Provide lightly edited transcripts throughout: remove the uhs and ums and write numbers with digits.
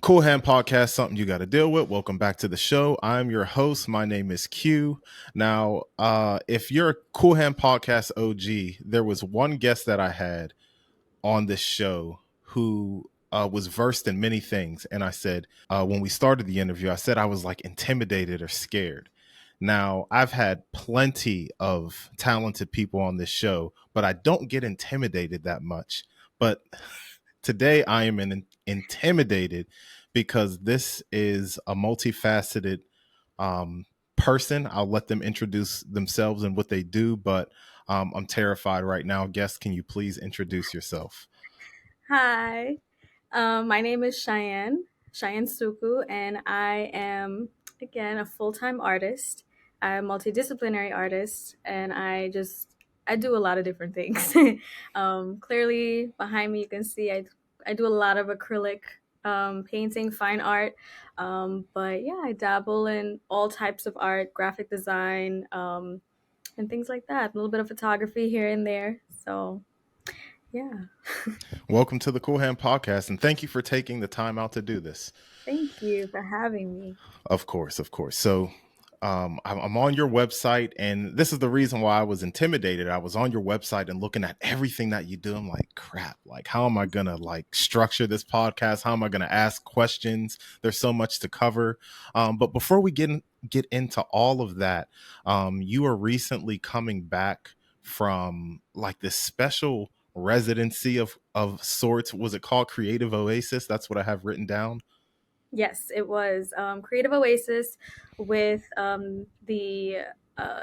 Cool Hand Podcast, something you got to deal with. Welcome back to the show. I'm your host. My name is Q. Now, if you're a Cool Hand Podcast OG, there was one guest that I had on this show who was versed in many things. And I said, when we started the interview, I said I was like intimidated or scared. Now, I've had plenty of talented people on this show, but I don't get intimidated that much. But today I am intimidated because this is a multifaceted person. I'll let them introduce themselves and what they do, but I'm terrified right now. Guest, can you please introduce yourself? Hi, my name is Cheyenne Sookoo, and I am, again, a full-time artist. I'm a multidisciplinary artist, and I do a lot of different things. Clearly, behind me, you can see I do a lot of acrylic painting, fine art. But yeah, I dabble in all types of art, graphic design, and things like that. A little bit of photography here and there. So yeah. Welcome to the Cool Hand Podcast, and thank you for taking the time out to do this. Thank you for having me. Of course, of course. So I'm on your website, and this is the reason why I was intimidated. I was on your website and looking at everything that you do. I'm like, crap, like, how am I going to like structure this podcast? How am I going to ask questions? There's so much to cover. But before we get into all of that, you are recently coming back from like this special residency of sorts. Was it called Creative Oasis? That's what I have written down. Yes, it was Creative Oasis with the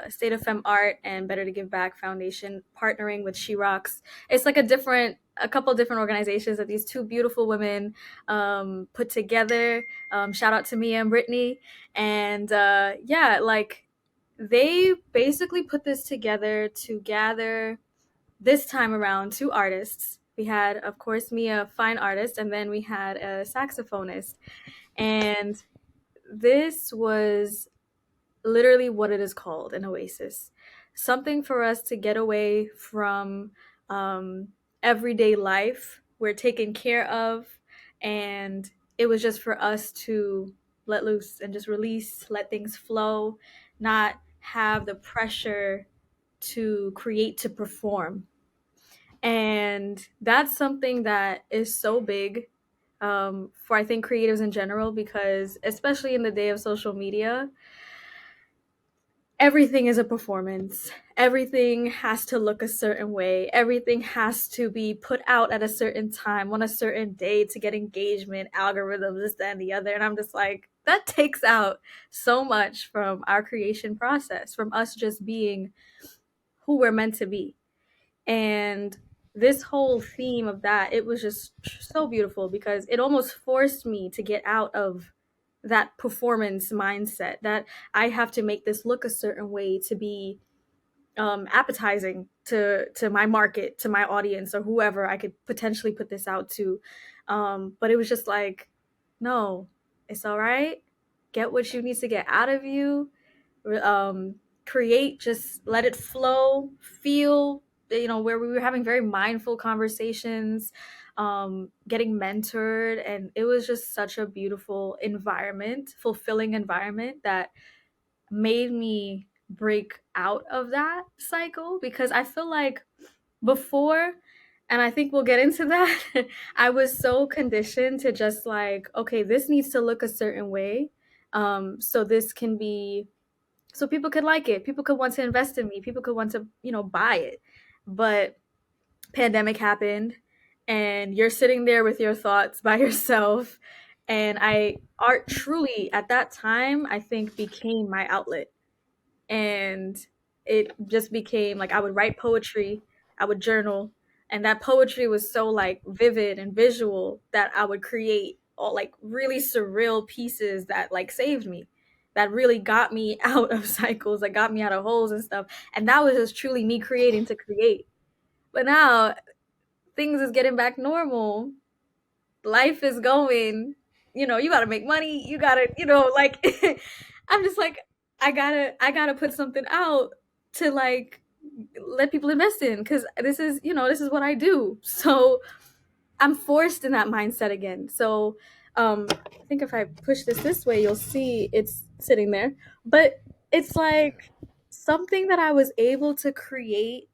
State of Femme Art and Better to Give Back Foundation partnering with She Rocks. It's like a couple different organizations that these two beautiful women put together. Shout out to Mia and Brittany. And yeah, like they basically put this together to gather this time around two artists. We had, of course, Mia, a fine artist, and then we had a saxophonist. And this was literally what it is called, an oasis. Something for us to get away from everyday life. We're taken care of. And it was just for us to let loose and just release, let things flow, not have the pressure to create, to perform. And that's something that is so big for I think creatives in general, because especially in the day of social media, everything is a performance. Everything has to look a certain way. Everything has to be put out at a certain time on a certain day to get engagement, algorithms, this, that, and the other. And I'm just like, that takes out so much from our creation process, from us just being who we're meant to be. And this whole theme of that, it was just so beautiful because it almost forced me to get out of that performance mindset that I have to make this look a certain way to be appetizing to my market, to my audience, or whoever I could potentially put this out to. But it was just like, no, it's all right. Get what you need to get out of you. Create, just let it flow, feel, where we were having very mindful conversations, getting mentored. And it was just such a beautiful environment, fulfilling environment that made me break out of that cycle, because I feel like before, and I think we'll get into that, I was so conditioned to just like, okay, this needs to look a certain way. So this can be, so people could like it, people could want to invest in me, people could want to, buy it. But pandemic happened, and you're sitting there with your thoughts by yourself. And art truly at that time, I think, became my outlet. And it just became like I would write poetry, I would journal, and that poetry was so like vivid and visual that I would create all like really surreal pieces that like saved me, that really got me out of cycles, that got me out of holes and stuff. And that was just truly me creating to create. But now things is getting back normal. Life is going, you gotta make money, you gotta, like I'm just like, I gotta put something out to like let people invest in, because this is what I do. So I'm forced in that mindset again. So I think if I push this way, you'll see it's sitting there. But it's Yeah. like something that I was able to create.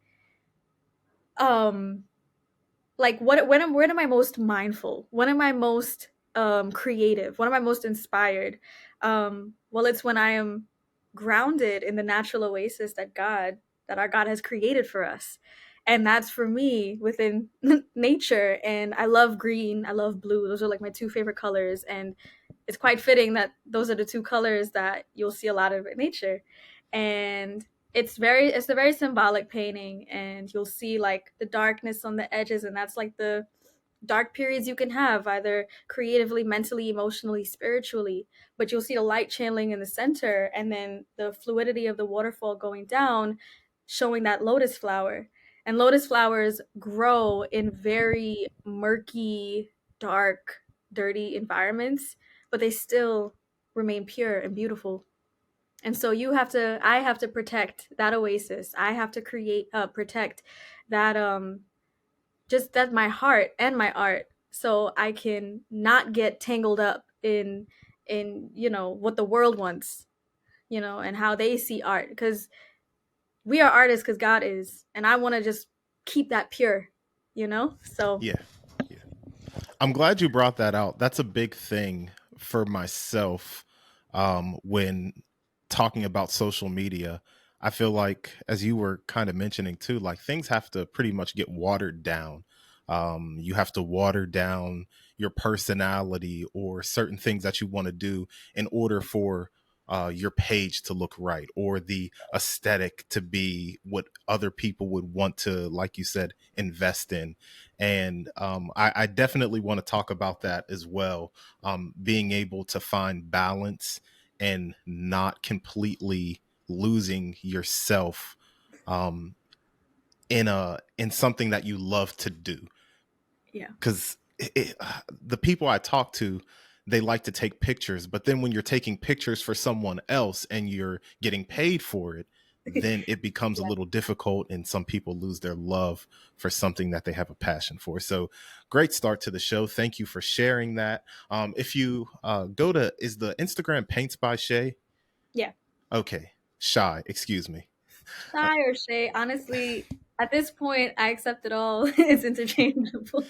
Um, like when am I most mindful? When am I most creative? When am I most inspired? Well, it's when I am grounded in the natural oasis that our God has created for us. And that's for me within nature. And I love green, I love blue. Those are like my two favorite colors. And it's quite fitting that those are the two colors that you'll see a lot of in nature. And it's a very symbolic painting, and you'll see like the darkness on the edges, and that's like the dark periods you can have, either creatively, mentally, emotionally, spiritually. But you'll see the light channeling in the center, and then the fluidity of the waterfall going down, showing that lotus flower. And lotus flowers grow in very murky, dark, dirty environments, but they still remain pure and beautiful. And so I have to protect that oasis. I have to protect that just that my heart and my art, so I can not get tangled up in what the world wants, and how they see art, because we are artists because God is, and I want to just keep that pure. So Yeah. Yeah. I'm glad you brought that out. That's a big thing for myself when talking about social media. I feel like, as you were kind of mentioning too, like things have to pretty much get watered down. You have to water down your personality or certain things that you want to do in order for your page to look right, or the aesthetic to be what other people would want to, like you said, invest in. And I definitely want to talk about that as well. Being able to find balance and not completely losing yourself um, in something that you love to do. yeah. Because the people I talk to, they like to take pictures, but then when you're taking pictures for someone else and you're getting paid for it, then it becomes a Yeah. little difficult, and some people lose their love for something that they have a passion for. So great start to the show. Thank you for sharing that. If you go to, is the Instagram Paints by Chey? Yeah. Okay. Shy, excuse me. Uh, Shy or Shay, honestly, at this point I accept it all. It's interchangeable.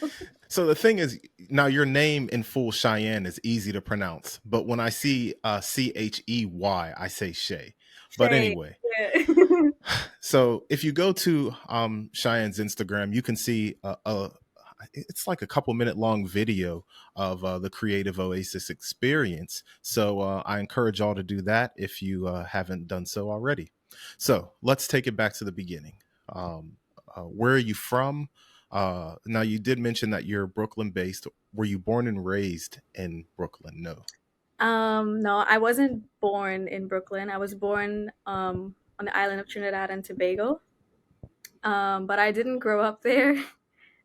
So the thing is, now your name in full Cheyenne is easy to pronounce, but when I see Chey, I say Shay. But Shay. anyway, Yeah. so if you go to Cheyenne's Instagram, you can see it's like a couple minute long video of the Creative Oasis experience. So I encourage y'all to do that if you haven't done so already. So let's take it back to the beginning. Where are you from? Now, you did mention that you're Brooklyn based. Were you born and raised in Brooklyn? No. No, I wasn't born in Brooklyn. I was born on the island of Trinidad and Tobago. But I didn't grow up there.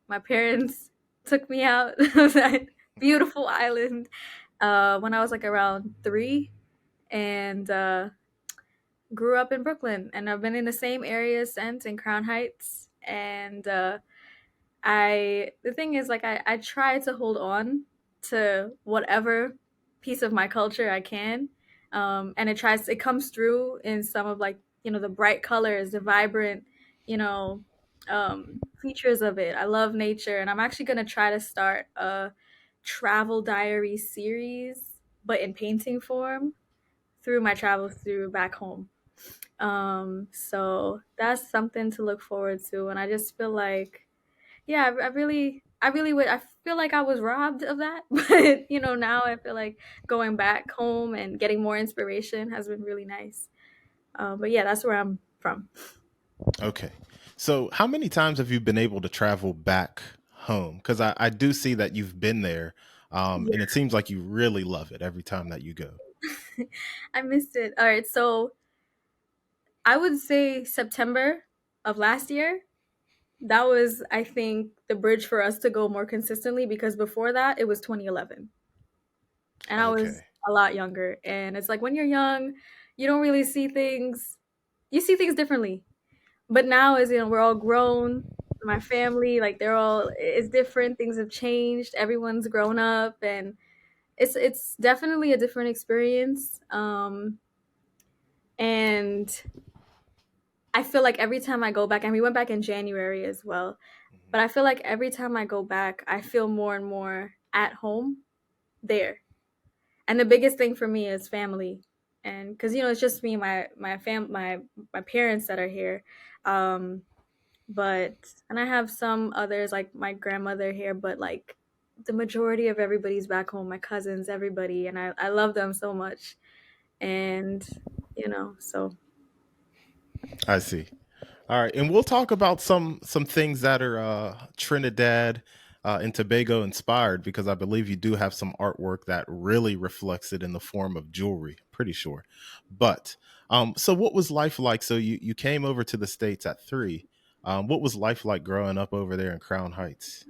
My parents took me out of that beautiful island when I was like around 3, and grew up in Brooklyn. And I've been in the same area since, in Crown Heights. And the thing is, like, I try to hold on to whatever piece of my culture I can. And it comes through in some of, like, the bright colors, the vibrant, you know, features of it. I love nature, and I'm actually going to try to start a travel diary series, but in painting form, through my travels through back home. So that's something to look forward to. And I just feel like, yeah, I really would. I feel like I was robbed of that, but now I feel like going back home and getting more inspiration has been really nice. But yeah, that's where I'm from. Okay. So how many times have you been able to travel back home? Because I do see that you've been there, Yeah, and it seems like you really love it every time that you go. I missed it. All right, so I would say September of last year. That was, I think, the bridge for us to go more consistently, because before that, it was 2011. And I was Okay. a lot younger. And it's like when you're young, you don't really see things, you see things differently. But now, as we're all grown, my family, like, it's different. Things have changed. Everyone's grown up, and It's definitely a different experience. And I feel like every time I go back, and we went back in January as well, but I feel like every time I go back, I feel more and more at home there. And the biggest thing for me is family. And because it's just me, my parents that are here. Um, but and I have some others like my grandmother here, but like the majority of everybody's back home, my cousins, everybody, and I love them so much. And so I see. All right, and we'll talk about some things that are Trinidad and Tobago inspired because I believe you do have some artwork that really reflects it in the form of jewelry. Pretty sure, but so what was life like? So you came over to the States at 3. What was life like growing up over there in Crown Heights?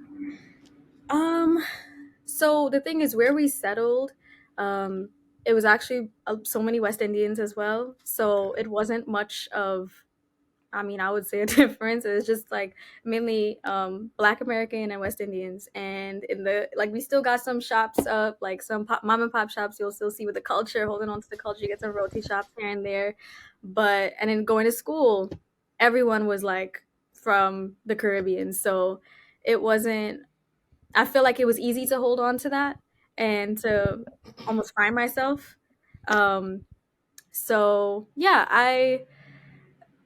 um so the thing is where we settled, um it was actually so many West Indians as well, so Okay. it wasn't much of, I mean, I would say a difference. It's just like mainly Black American and West Indians, and in the like we still got some shops up, like some mom and pop shops. You'll still see with the culture, holding on to the culture. You get some roti shops here and there, but and then going to school, everyone was like from the Caribbean, so it wasn't. I feel like it was easy to hold on to that and to almost find myself. Um, so yeah, I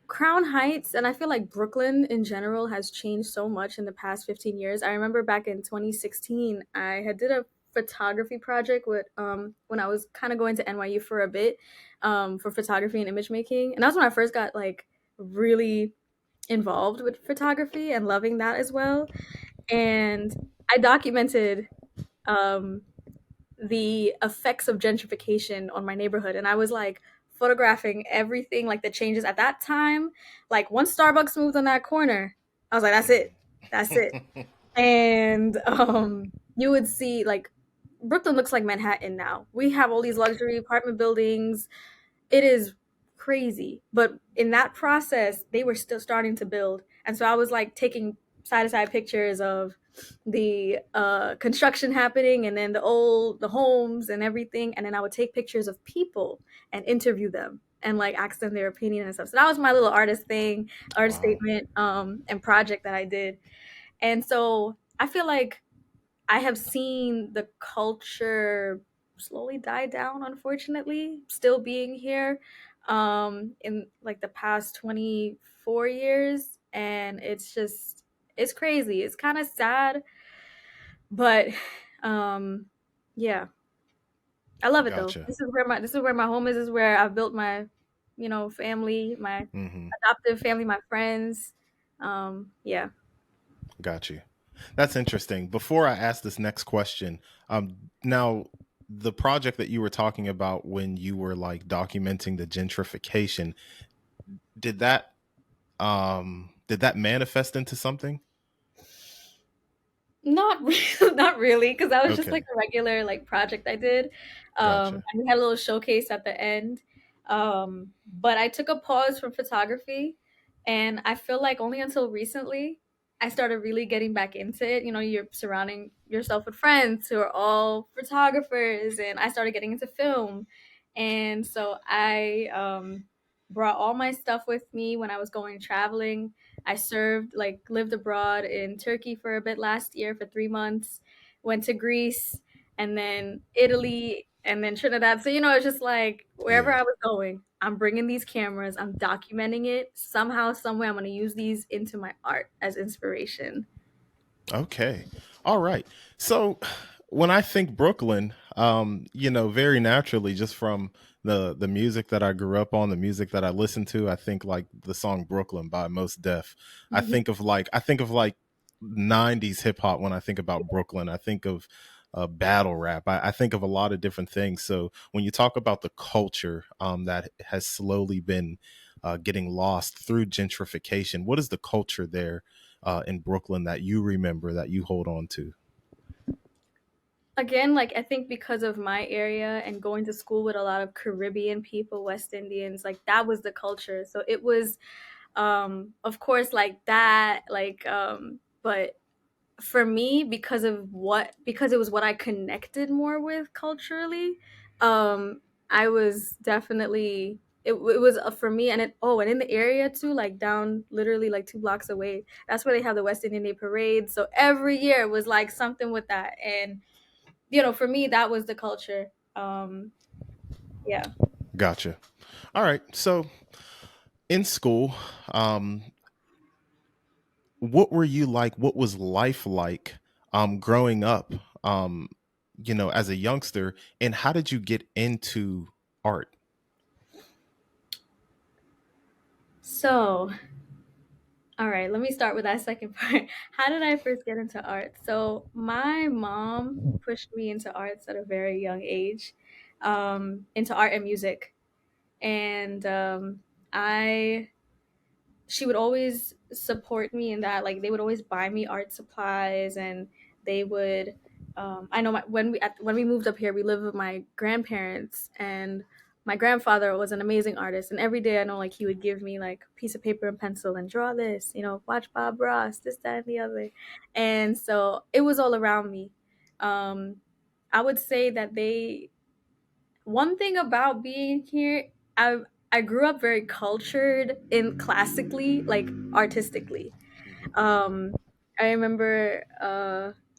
Crown Heights, and I feel like Brooklyn in general has changed so much in the past 15 years. I remember back in 2016, I had did a photography project with when I was kind of going to NYU for a bit, for photography and image making. And that's when I first got like really involved with photography and loving that as well. And I documented um the effects of gentrification on my neighborhood, and I was like photographing everything, like the changes at that time. Like once Starbucks moved on that corner, I was like, that's it, that's it. And you would see like Brooklyn looks like Manhattan now. We have all these luxury apartment buildings. It is crazy. But in that process, they were still starting to build. And so I was like taking side to side pictures of the construction happening, and then the homes and everything. And then I would take pictures of people and interview them and like ask them their opinion and stuff. So that was my little artist thing, artist Wow. statement, and project that I did. And so I feel like I have seen the culture slowly die down, unfortunately, still being here in like the past 24 years. And it's crazy. It's kind of sad, but um, yeah, I love it though. Gotcha. This is where my home is. This is where I've built my, family, my Hmm. adoptive family, my friends. Yeah. Got you. That's interesting. Before I ask this next question, now the project that you were talking about when you were like documenting the gentrification, did that did that manifest into something? Not really, not really, because that was just like Okay, a regular like project I did. gotcha. And we had a little showcase at the end. But I took a pause from photography, and I feel like only until recently I started really getting back into it. You're surrounding yourself with friends who are all photographers, and I started getting into film. And so I brought all my stuff with me when I was going traveling. I served, like, lived abroad in Turkey for a bit last year for 3 months, went to Greece, and then Italy, and then Trinidad. So, it's just like wherever Yeah. I was going, I'm bringing these cameras, I'm documenting it. Somehow, somewhere, I'm going to use these into my art as inspiration. Okay. All right. So when I think Brooklyn, very naturally, just from the music that I grew up on, the music that I listened to, I think like the song Brooklyn by Most Def. Mhm. I think of like 90s hip hop when I think about Brooklyn. I think of battle rap. I think of a lot of different things. So when you talk about the culture that has slowly been getting lost through gentrification, what is the culture there in Brooklyn that you remember that you hold on to? Again, like I think because of my area and going to school with a lot of Caribbean people, West Indians, like that was the culture. So it was of course like that, like but for me, because it was what I connected more with culturally. um I was definitely, it was for me. And and in the area too, like down literally like 2 blocks away, that's where they have the West Indian Day parade. So every year was like something with that. And for me, that was the culture. Yeah. Gotcha. All right. So in school, um, what were you like? What was life like growing up, um, as a youngster? And how did you get into art? So, all right, let me start with that second part. How did I first get into art? So, my mom pushed me into arts at a very young age, into art and music. And I she would always support me in that. Like, they would always buy me art supplies. And they would I know when we moved up here, we lived with my grandparents. And my grandfather was an amazing artist, and every day I know, like, he would give me like a piece of paper and pencil and draw this, watch Bob Ross, this, that, and the other. And so it was all around me. um I would say that they one thing about being here, I grew up very cultured in classically, like artistically. Mhm. um I remember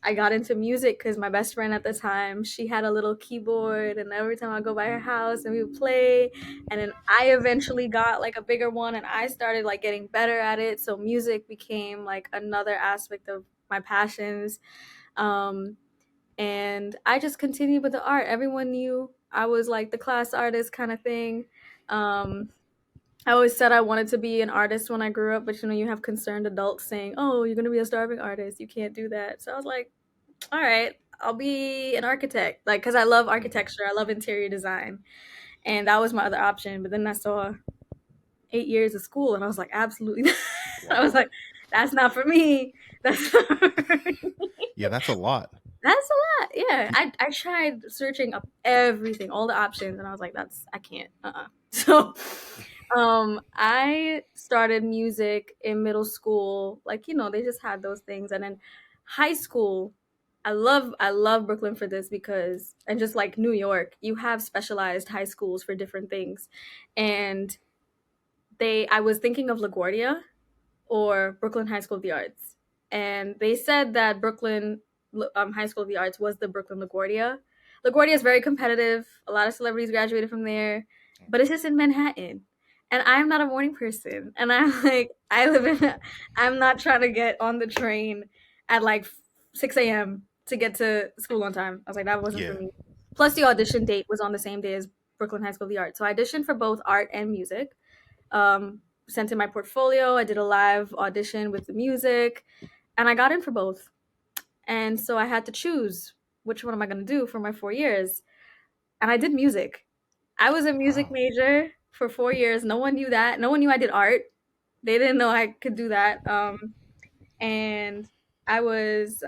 I got into music because my best friend at the time, she had a little keyboard, and every time I go by her house and we would play. And then I eventually got like a bigger one, and I started like getting better at it, so music became like another aspect of my passions. um and I just continued with the art. Everyone knew I was like the class artist kind of thing. Um, I always said I wanted to be an artist when I grew up, but you have concerned adults saying, "Oh, you're going to be a starving artist. You can't do that." So I was like, "All right, I'll be an architect." Like, cuz I love Mhm. architecture, I love interior design, and that was my other option. But then I saw 8 years of school, and I was like, "Absolutely not." I was Wow. like, "That's not for me. That's not for me." Yeah, that's a lot. That's a lot. Yeah. I tried searching up everything, all the options, and I was like, I can't. So I started music in middle school. Like, they just had those things. And then high school, I love Brooklyn for this, because, and just like New York, you have specialized high schools for different things. And I was thinking of LaGuardia or Brooklyn High School of the Arts. And they said that Brooklyn High School of the Arts was the Brooklyn LaGuardia. LaGuardia is very competitive. A lot of celebrities graduated from there, but it's just in Manhattan. And I'm not a morning person. And I'm like, I'm not trying to get on the train at like 6 a.m. to get to school on time. I was like, that wasn't for Yeah. me. Plus, the audition date was on the same day as Brooklyn High School of the Arts. So I auditioned for both art and music. Sent in my portfolio. I did a live audition with the music, and I got in for both. And so I had to choose, which one am I going to do for my 4 years? And I did music. I was a music Wow. major for 4 years. No one knew that. No one knew I did art. They didn't know I could do that. And I was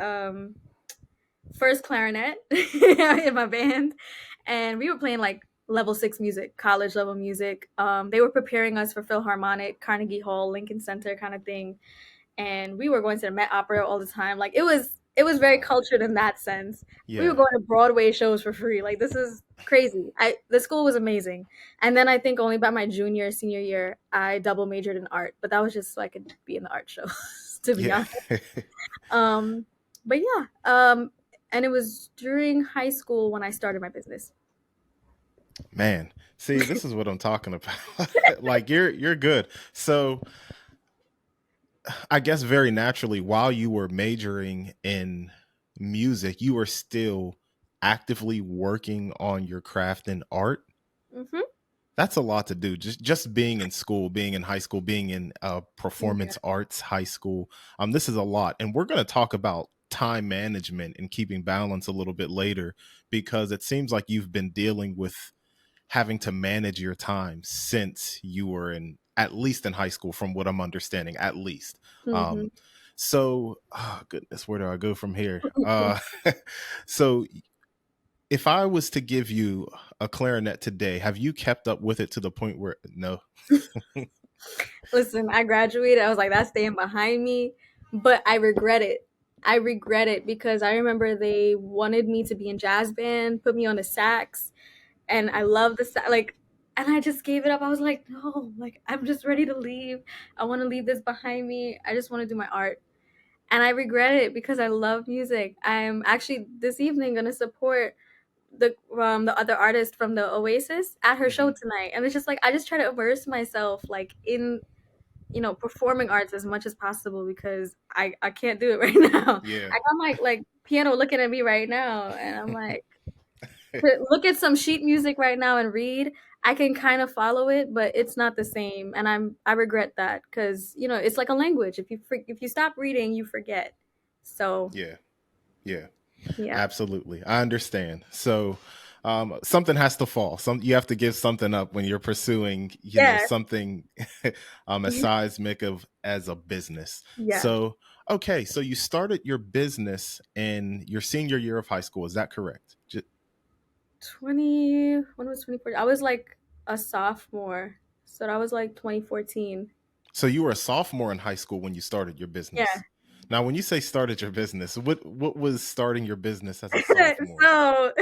first clarinet in my band, and we were playing like level 6 music, college level music. They were preparing us for Philharmonic, Carnegie Hall, Lincoln Center kind of thing, and we were going to the Met Opera all the time. Like, it was very Wow. cultured in that sense. We were Yeah. going to Broadway shows for free. Like, this is crazy. The school was amazing. And then I think only by my junior senior year I double majored in art, but that was just so I could be in the art show, to be Yeah. honest. Um, but yeah, and it was during high school when I started my business. Man, see, this is what I'm talking about. Like you're good. So I guess very naturally, while you were majoring in music, you were still actively working on your craft and art. Hmm. That's a lot to do. Just being in school, being in high school, being in Yeah. performance arts high school. This is a lot, and we're going to talk about time management and keeping balance a little bit later, because it seems like you've been dealing with having to manage your time since you were in, at least in high school, from what I'm understanding, at least. Hmm. Um, so, oh goodness, where do I go from here? So if I was to give you a clarinet today, have you kept up with it to the point where no? Listen, I graduated. I was like, that's staying behind me, but I regret it. I regret it because I remember they wanted me to be in jazz band, put me on the sax, and I love the like, and I just gave it up. I was like, no, like I'm just ready to leave. I want to leave this behind me. I just want to do my art. And I regret it because I love music. I'm actually this evening gonna support the other artist from the Oasis at her show Hmm. tonight. And it's just like I just try to immerse myself like in performing arts as much as possible because I can't do it right now. Yeah. I got my like piano looking at me right now, and I'm like, to look at some sheet music right now and read, I can kind of follow it, but it's not the same, and I regret that because it's like a language. If you stop reading, you forget. So Yeah. Yeah. yeah, Absolutely. I understand. So something has to fall. You have to give something up when you're pursuing, yeah, something as seismic of as a business. yeah. So okay, so you started your business in your senior year of high school. Is that correct? 20 when was 2014? I was like a sophomore, so that was like 2014. So you were a sophomore in high school when you started your Yeah. business. Now, when you say started your business, what was starting your business as a sophomore? So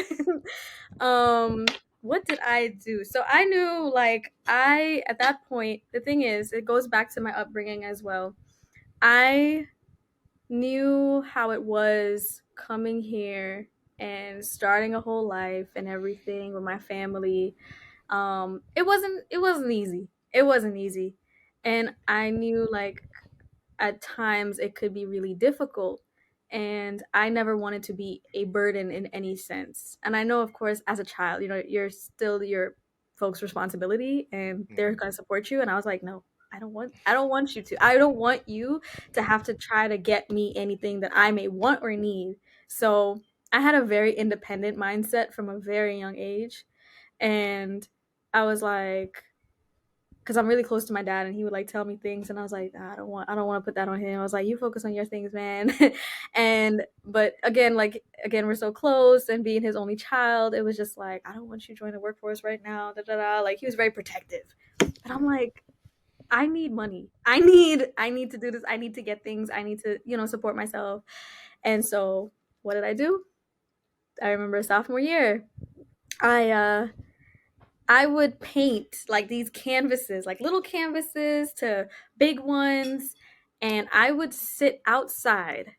um what did I do? So I knew like I at that point, the thing is, it goes back to my upbringing as well. I knew how it was coming here and starting a whole life and everything with my family. It wasn't easy. It wasn't easy. And I knew like at times it could be really difficult, and I never wanted to be a burden in any sense. And I know, of course, as a child, you're still your folks' responsibility and they're Hmm. going to support you. And I was like, no, I don't want you to. I don't want you to have to try to get me anything that I may want or need. So I had a very independent mindset from a very young age, and I was like, because I'm really close to my dad, and he would like tell me things, and I was like, "Nah, I don't want to put that on him." I was like, "You focus on your things, man." And but again, we're so close, and being his only child, it was just like, I don't want you to join the workforce right now. Da da da. Like he was very protective, but I'm Yeah. like, I need money. I need to do this. I need to get things. I need to support myself. And so what did I do? I remember sophomore year. I would paint like these canvases, like little canvases to big ones, and I would sit outside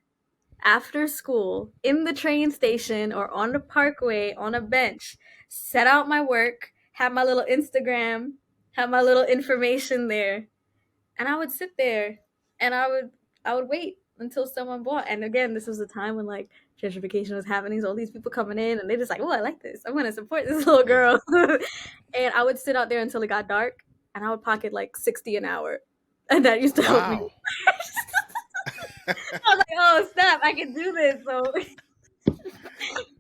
after school in the train station or on the parkway on a bench, set out my work, have my little Instagram, have my little information there, and I would sit there and I would wait until someone bought. And again, this was a time when like gentrification was happening, so all these people coming in and they just like, oh, I like this. I'm gonna support this little Yeah. girl. And I would sit out there until it got dark, and I would pocket like 60 an hour, and that used to help me. Wow. I was like, oh snap, I can do this. So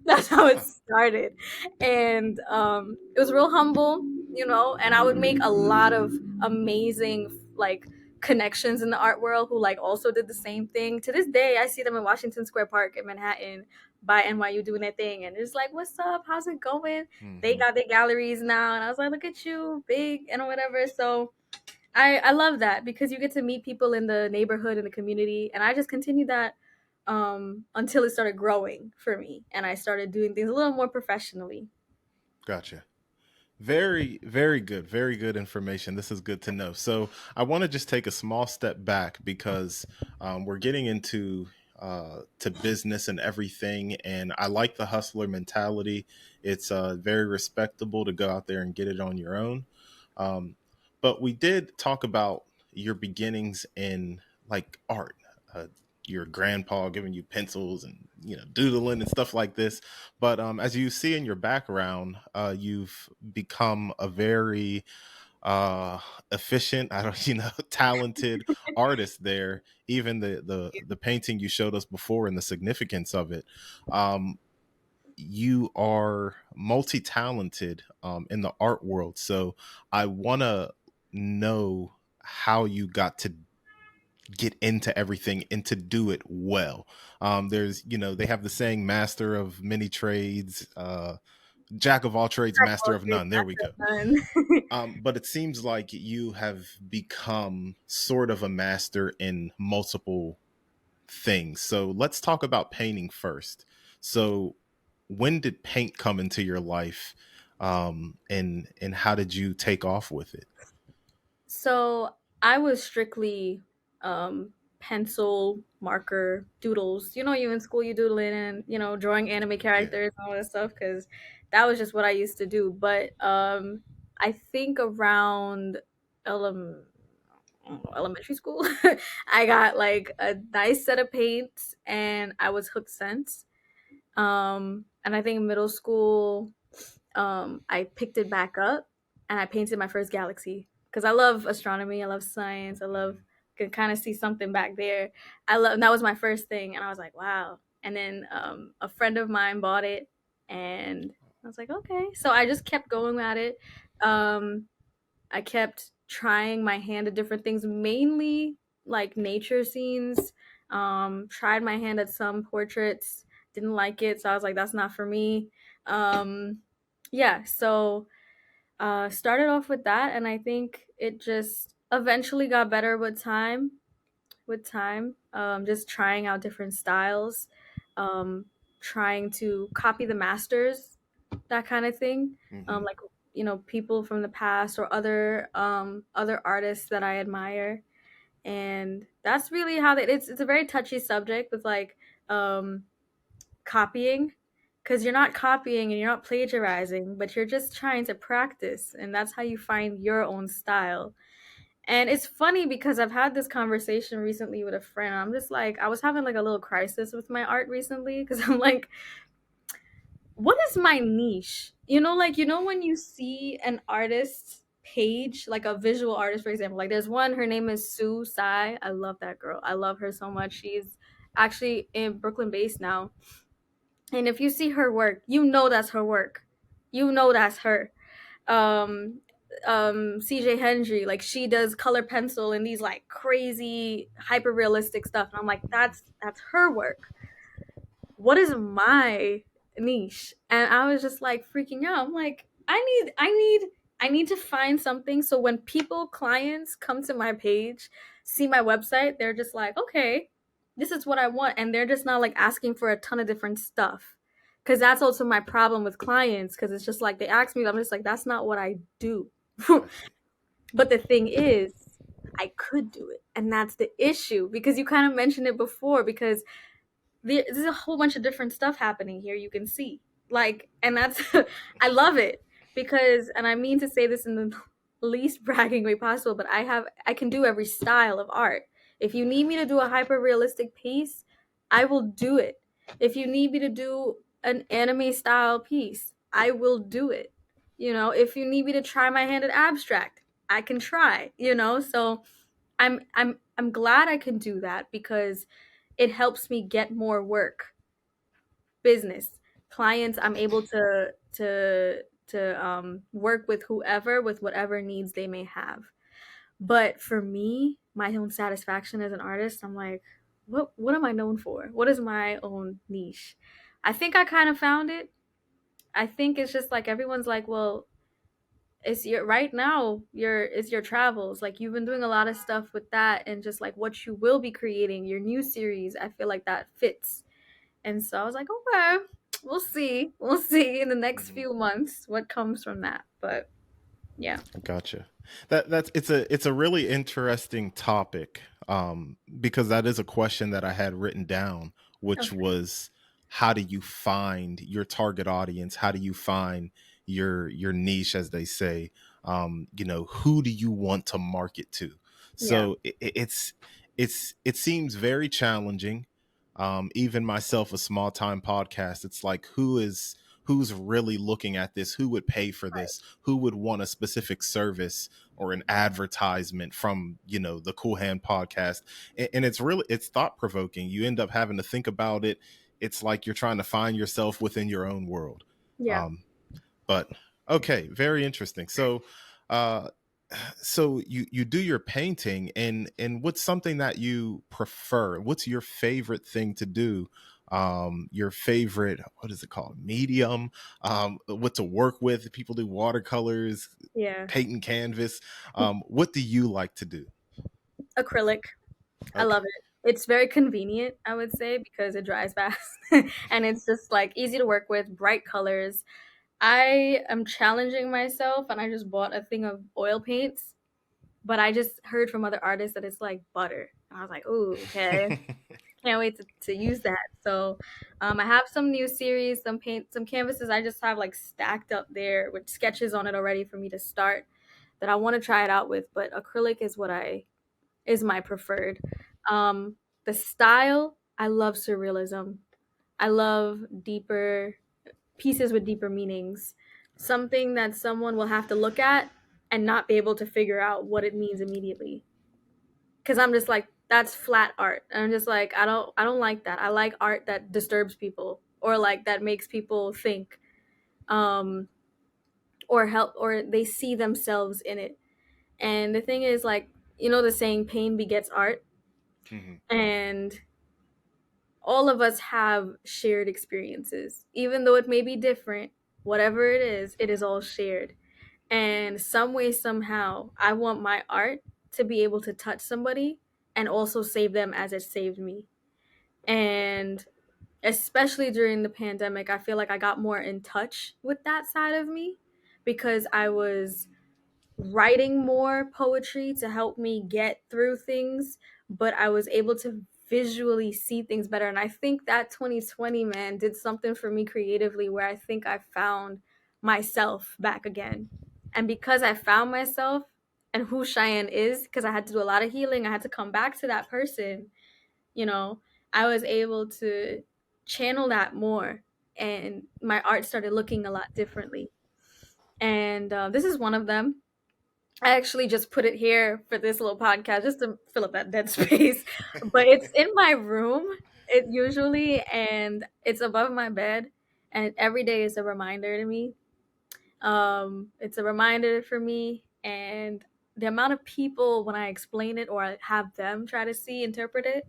that's how it started. And it was real humble, and I would make a lot of amazing like connections in the art world who like also did the same thing. To this day, I see them in Washington Square Park in Manhattan by NYU doing their thing, and it's like, what's up, how's it going? They Hmm. got their galleries now, and I was like, look at you, big and whatever. So I love that because you get to meet people in the neighborhood and the community, and I just continued that until it started growing for me, and I started doing things a little more professionally. Gotcha. Very, very good. Very good information. This is good to know. So I want to just take a small step back because we're getting into to business and everything, and I like the hustler mentality. It's very respectable to go out there and get it on your own. Um, but we did talk about your beginnings in like art. Uh, your grandpa giving you pencils and doodling and stuff like this. But as you see in your background, you've become a very uh efficient, I don't talented artist there. Even the painting you showed us before and the significance of it. You are multi-talented in the art world. So I want to know how you got to get into everything and to do it well. There's, they have the saying, master of many trades, jack of all trades, master of none. There we go. But it seems like you have become sort of a master in multiple things. So let's talk about painting first. So when did paint come into your life, and how did you take off with it? So I was strictly pencil, marker, doodles. You know, you in school, you doodling and drawing anime Yeah. characters and all that stuff because that was just what I used to do. But I think around ele- elementary school, I got like a nice set of paints and I was hooked since. And I think middle school, I picked it back up and I painted my first galaxy because I love astronomy, I love science, I love could kind of see something back there. I love that was my first thing, and I was like, wow. And then a friend of mine bought it, and I was like, okay. So I just kept going at it. Um, I kept trying my hand at different things, mainly like nature scenes. Tried my hand at some portraits, didn't like it, so I was like, that's not for me. Um, yeah, so started off with that, and I think it just eventually got better with time. Just trying out different styles, um, trying to copy the masters, that kind of thing. Hmm. Like people from the past or other artists that I admire, and that's really how it's a very touchy subject with like um, copying, because you're not copying and you're not plagiarizing, but you're just trying to practice, and that's how you find your own style. And it's funny because I've had this conversation recently with a friend. I'm just like, I was having like a little crisis with my art recently because I'm like, what is my niche? Like, when you see an artist's page, like a visual artist, for example, like there's one, her name is Sue Sai. I love that girl. I love her so much. She's actually in Brooklyn based now. And if you see her work, you know that's her work. You know that's her. Um CJ Hendry, like she does color pencil and these like crazy hyper realistic stuff. And I'm like, that's her work. What is my niche? And I was just like freaking out. I'm like, I need to find something so when clients come to my page, see my website, they're just like, okay, this is what I want, and they're just not like asking for a ton of different stuff. Cuz that's also my problem with clients, cuz it's just like they ask me, I'm just like, that's not what I do. I see. But the thing is, I could do it. And that's the issue, because you kind of mentioned it before, because there's a whole bunch of different stuff happening here, you can see, like, and that's I love it, because, and I mean to say this in the least bragging way possible, but I can do every style of art. If you need me to do a hyper realistic piece, I will do it. If you need me to do an anime style piece, I will do it. If you need me to try my hand at abstract, I can try. So I'm glad I can do that, because it helps me get more work, business, clients. I'm able to work with whoever, with whatever needs they may have. But for me, my own satisfaction as an artist, I'm like, what am I known for? What is my own niche? I think I kind of found it. I think it's just like everyone's like, well, it's your right now, it's your travels. Like, you've been doing a lot of stuff with that, and just like what you will be creating, your new series, I feel like that fits. And so I was like, okay, we'll see. We'll see in the next Hmm. few months what comes from that. But yeah. Gotcha. It's a really interesting topic, because that is a question that I had written down, which Okay. was, how do you find your target audience? How do you find your niche, as they say? Who do you want to market to? Yeah. So it seems very challenging. Even myself, a small time podcast, it's like, who's really looking at this, who would pay for Right. this, who would want a specific service or an advertisement from the Cool Hand podcast. And it's thought provoking. You end up having to think about it. It's like you're trying to find yourself within your own world. Yeah. But okay, very interesting. Uh so you do your painting, and what's something that you prefer? What's your favorite thing to do? Your favorite, what is it called, medium? What to work with? People do watercolors, Yeah. paint and canvas. What do you like to do? Acrylic. I love Okay. it. It's very convenient, I would say, because it dries fast and it's just like easy to work with, bright colors. I am challenging myself and I just bought a thing of oil paints, but I just heard from other artists that it's like butter. And I was like, ooh, okay. Can't wait to use that. So I have some new series, some paint, some canvases I just have like stacked up there with sketches on it already for me to start that I want to try it out with. But acrylic is what I is my preferred. Um, the style, I love surrealism. I love deeper pieces with deeper meanings. Something that someone will have to look at and not be able to figure out what it means immediately. Cause I'm just like, that's flat art. And I'm just like, I don't like that. I like art that disturbs people or like that makes people think. Um or help or they see themselves in it. And the thing is like, you know the saying pain begets art, Mhm. and all of us have shared experiences. Even though it may be different, whatever it is all shared. And some way, somehow, I want my art to be able to touch somebody and also save them as it saved me. And especially during the pandemic, I feel like I got more in touch with that side of me because I was writing more poetry to help me get through things, but I was able to visually see things better. And I think that 2020, man, did something for me creatively where I think I found myself back again. And because I found myself and who Cheyenne is, because I had to do a lot of healing, I had to come back to that person, you know, I was able to channel that more. And my art started looking a lot differently. And this is one of them. I actually just put it here for this little podcast just to fill up that dead space. But it's in my room, it usually, and it's above my bed. And every day is a reminder to me. It's a reminder for me. And the amount of people, when I explain it or I have them try to see, interpret it,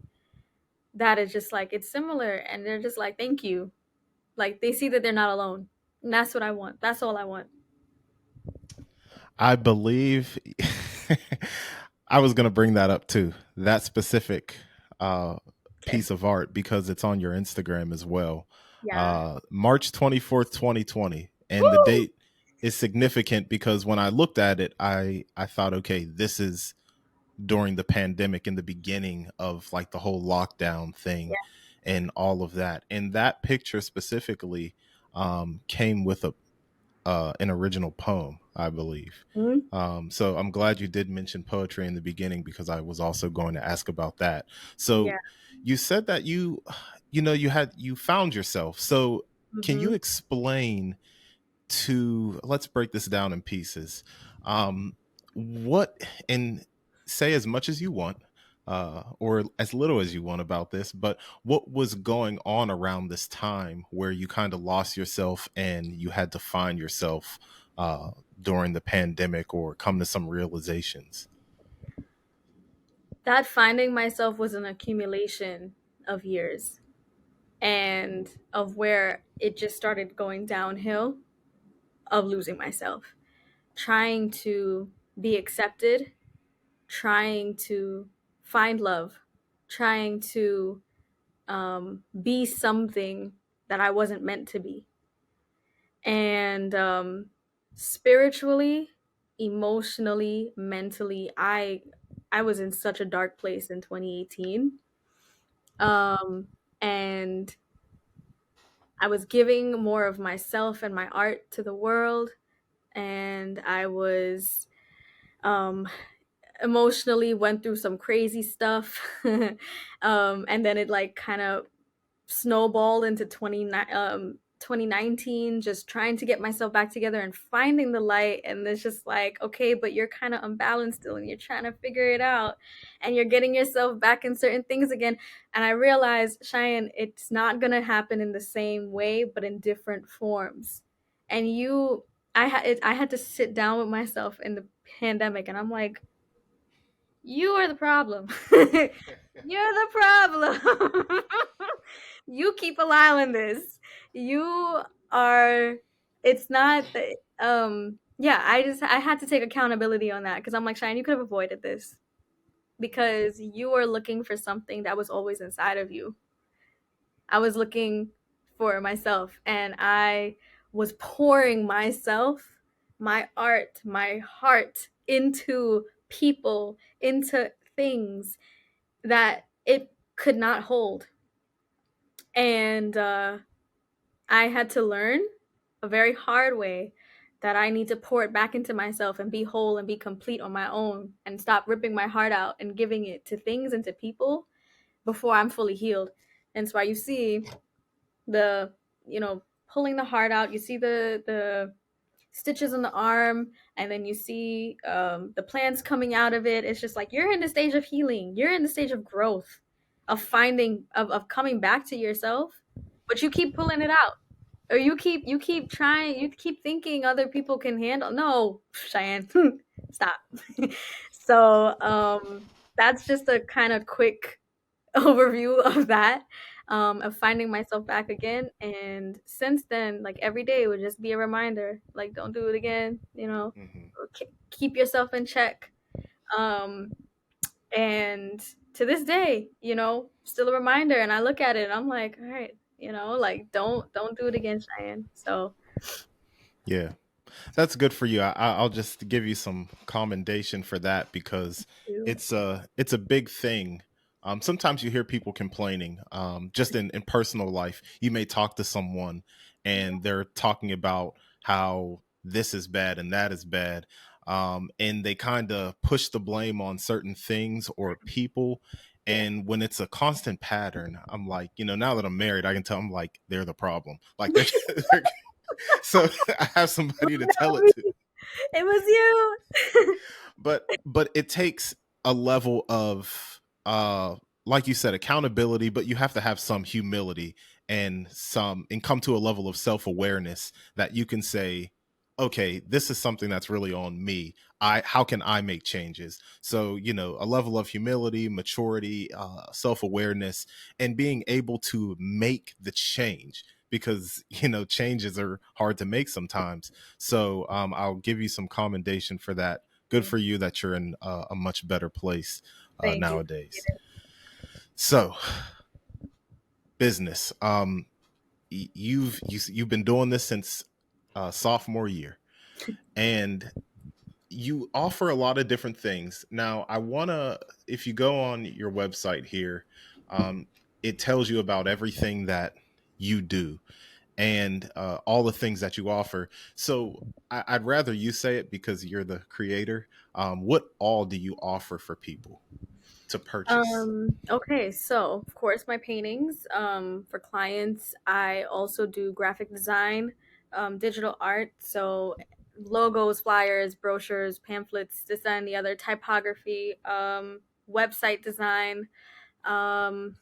that is just like, it's similar. And they're just like, thank you. Like, they see that they're not alone. And that's what I want. That's all I want. I believe I was going to bring that up too. That specific uh, Okay. piece of art because it's on your Instagram as well. Yeah. March 24th, 2020. And the Woo! date is significant because when I looked at it, I thought, okay, this is during the pandemic in the beginning of like the whole lockdown thing and all of that. And that picture specifically came with a an original poem, I believe. Mhm. So I'm glad you did mention poetry in the beginning because I was also going to ask about that. Yeah. So you said that you know, you found yourself. So can you Mhm. explain to let's break this down in pieces. What and say as much as you want, or as little as you want about this, but what was going on around this time where you kind of lost yourself and you had to find yourself during the pandemic or come to some realizations? That finding myself was an accumulation of years and of where it just started going downhill of losing myself, trying to be accepted, trying to find love, trying to be something that I wasn't meant to be. And spiritually, emotionally, mentally, I was in such a dark place in 2018. And I was giving more of myself and my art to the world, and I was um, emotionally went through some crazy stuff, and then it like kind of snowballed into 2019, just trying to get myself back together and finding the light. And it's just like, okay, but you're kind of unbalanced still and you're trying to figure it out and you're getting yourself back in certain things again. And I realized, Cheyenne, it's not going to happen in the same way, but in different forms. And I had to sit down with myself in the pandemic and I'm like, you are the problem. You're the problem. You keep allowing this. You are it's not the yeah, I had to take accountability on that because I'm like, Shine, you could have avoided this. because you were looking for something that was always inside of you. I was looking for myself, and I was pouring myself, my art, my heart into people, into things that it could not hold. And I had to learn a very hard way that I need to pour it back into myself and be whole and be complete on my own and stop ripping my heart out and giving it to things and to people before I'm fully healed. And so why you see the, pulling the heart out, you see the stitches on the arm, and then you see the plants coming out of it. It's just like you're in the stage of healing, you're in the stage of growth, of finding, of coming back to yourself, but you keep pulling it out, or you keep trying, you keep thinking other people can handle. No, Cheyenne, stop. So that's just a kind of quick overview of that, of finding myself back again. And since then, like every day would just be a reminder, like don't do it again, Hmm. keep yourself in check. Um, and to this day, still a reminder. And I look at it and I'm like, all right, like don't do it again, Cheyenne. So Yeah. That's good for you. I'll just give you some commendation for that because you. it's a big thing. Sometimes you hear people complaining. Just in personal life, you may talk to someone and they're talking about how this is bad and that is bad, and they kind of push the blame on certain things or people. Yeah. And when it's a constant pattern, I'm like, now that I'm married, I can tell. I'm like, they're the problem. Like they're, they're so I have somebody to tell it to. It was you. But it takes a level of like you said, accountability, but you have to have some humility and come to a level of self-awareness that you can say, okay, this is something that's really on me. How can I make changes? So, a level of humility, maturity, self-awareness, and being able to make the change, because changes are hard to make sometimes. So I'll give you some commendation for that. Good Thank for you that you're in a much better place thank you. nowadays. So, business. You've been doing this since sophomore year, and you offer a lot of different things. Now, I wanna, if you go on your website here, um, it tells you about everything that you do and all the things that you offer. So I'd rather you say it because you're the creator. What all do you offer for people to purchase? Okay, so of course my paintings. For clients, I also do graphic design, digital art, so logos, flyers, brochures, pamphlets, this that, and the other, typography, website design. Um,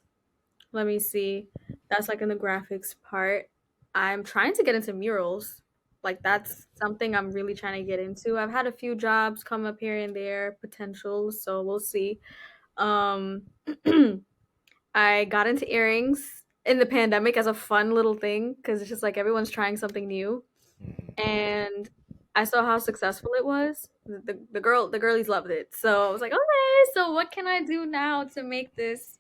Let me see. That's like in the graphics part. I'm trying to get into murals. Like that's something I'm really trying to get into. I've had a few jobs come up here and there, potential, so we'll see. Um I got into earrings in the pandemic as a fun little thing because it's just like everyone's trying something new, Hmm. and I saw how successful it was. The girlies loved it. So I was like, okay, so what can I do now to make this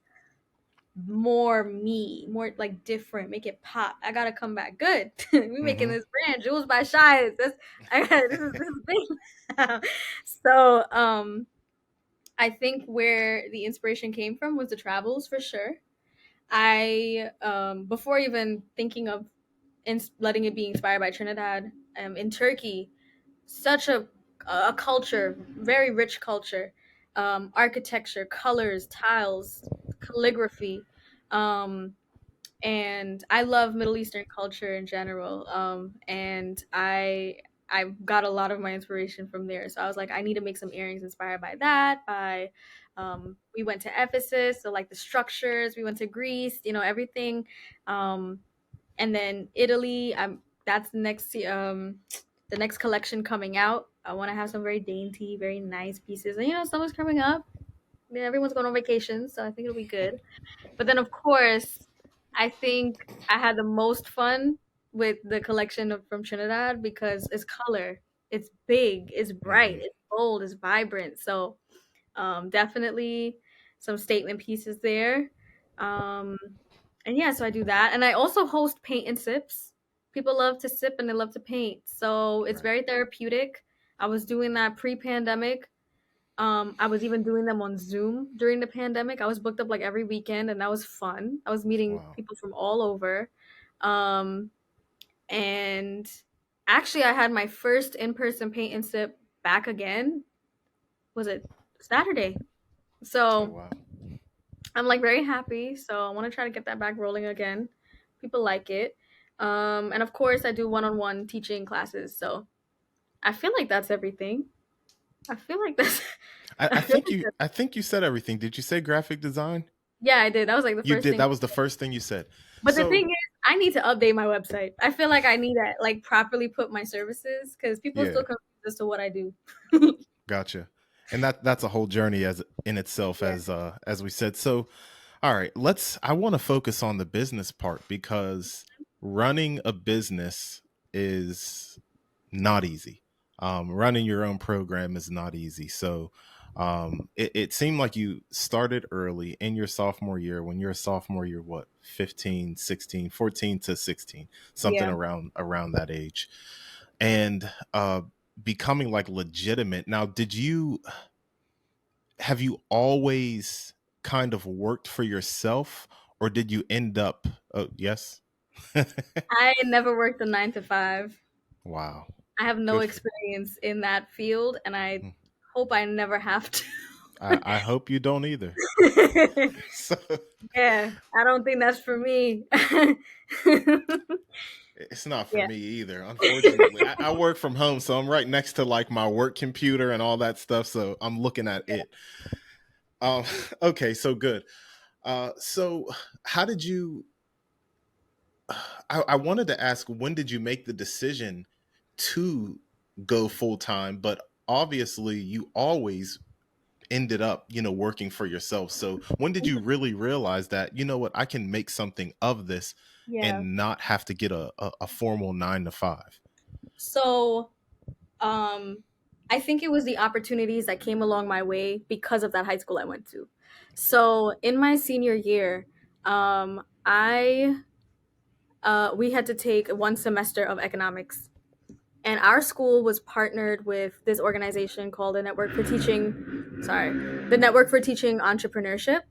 more me, more like different, make it pop? I gotta come back good. We making Hmm. this brand, Jewels by Shy. I got this is big now. So I think where the inspiration came from was the travels for sure. I before even thinking of letting it be inspired by Trinidad, in Turkey, such a culture, very rich culture, architecture, colors, tiles, calligraphy, um, and I love Middle Eastern culture in general. And I got a lot of my inspiration from there. So I was like, I need to make some earrings inspired by that. We went to Ephesus, so like the structures. We went to Greece, everything. Um, and then Italy. That's the next collection coming out. I want to have some very dainty, very nice pieces. And summer's coming up. Yeah, everyone's going on vacation, so I think it'll be good. But then, of course, I think I had the most fun with the collection from Trinidad because it's color, it's big, it's bright, Hmm. it's bold, it's vibrant. So Definitely some statement pieces there. Um, and yeah, so I do that. And I also host paint and sips. People love to sip and they love to paint. So it's Right. very therapeutic. I was doing that pre-pandemic. I was even doing them on Zoom during the pandemic. I was booked up like every weekend and that was fun. I was meeting Wow. people from all over. Um, and actually I had my first in-person paint and sip back again. Was it Saturday? Oh So wow. I'm like very happy. So I want to try to get that back rolling again. People like it. And of course I do one-on-one teaching classes. So I feel like that's everything. I feel like that's I feel like that's, I think you said everything. Did you say graphic design? yeah, I did. That was like the You first did. thing. That was the first thing you said. But the So thing is, I need to update my website. I feel like I need to like properly put my services because people are yeah, still confused as to what I do. gotcha. And that's a whole journey as in itself, Yeah. as we said. So all right, I want to focus on the business part because running a business is not easy. Running your own program is not easy. So it seemed like you started early in your sophomore year. When you're a sophomore, you're what, 15, 16, 14 to 16, something Yeah. around that age. And becoming like legitimate. Now, have you always kind of worked for yourself, or did you end up, oh yes. I never worked a 9 to 5. Wow. I have no Good for experience in that field, and I hmm. hope I never have to. I hope you don't either. So Yeah, I don't think that's for me. it's not for Yeah. me either, unfortunately. I work from home, so I'm right next to like my work computer and all that stuff, so I'm looking at it. um okay, so good. So how did you I wanted to ask, when did you make the decision to go full time? But obviously, you always ended up, working for yourself. So when did you really realize that, you know what, I can make something of this Yeah. and not have to get a formal 9 to 5? So, um, I think it was the opportunities that came along my way because of that high school I went to. So, in my senior year, I we had to take 1 semester of economics, and our school was partnered with this organization called the Network for Teaching. Sorry, the Network for Teaching Entrepreneurship,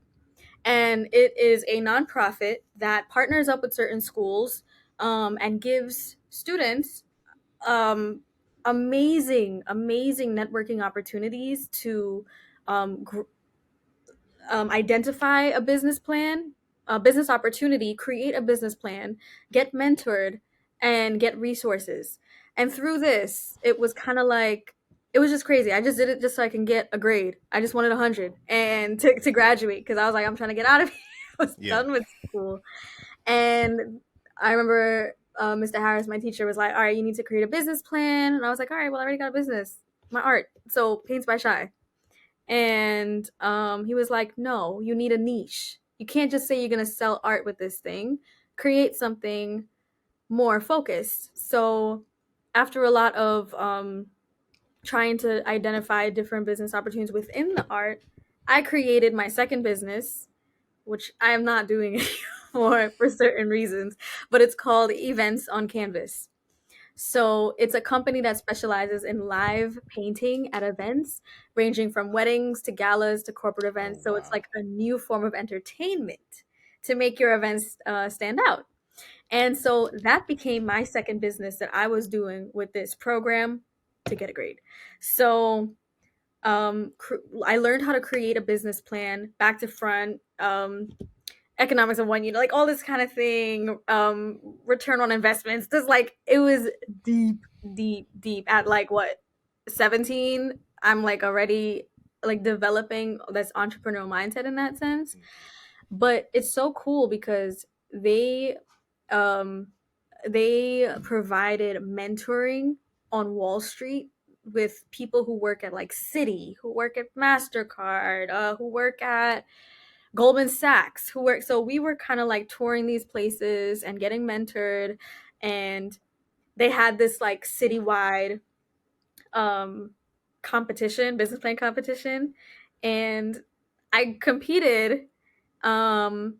and it is a nonprofit that partners up with certain schools and gives students um, amazing networking opportunities to um, gr- identify a business plan, a business opportunity, create a business plan, get mentored, and get resources. And through this, it was kind of like, it was just crazy. I just did it just so I can get a grade. I just wanted 100 and to graduate because I was like, I'm trying to get out of here. I was Yeah. done with school. And I remember Mr. Harris, my teacher, was like, all right, you need to create a business plan. And I was like, all right, well, I already got a business, my art. So Paints by Chey. And he was like, no, you need a niche. You can't just say you're going to sell art with this thing. Create something more focused. So after a lot of trying to identify different business opportunities within the art, I created my second business, which I am not doing anymore for certain reasons, but it's called Events on Canvas. So it's a company that specializes in live painting at events, ranging from weddings to galas to corporate Oh events. So it's wow. like a new form of entertainment to make your events stand out. And so that became my second business that I was doing with this program to get a grade. So I learned how to create a business plan back to front, economics of one unit, like all this kind of thing, return on investments. Just like it was deep at like what 17. I'm like already like developing this entrepreneurial mindset in that sense. But it's so cool because um they provided mentoring on Wall Street with people who work at like Citi, who work at MasterCard, who work at Goldman Sachs, who work. So we were kind of like touring these places and getting mentored, and they had this like citywide um, competition, business plan competition, and I competed um,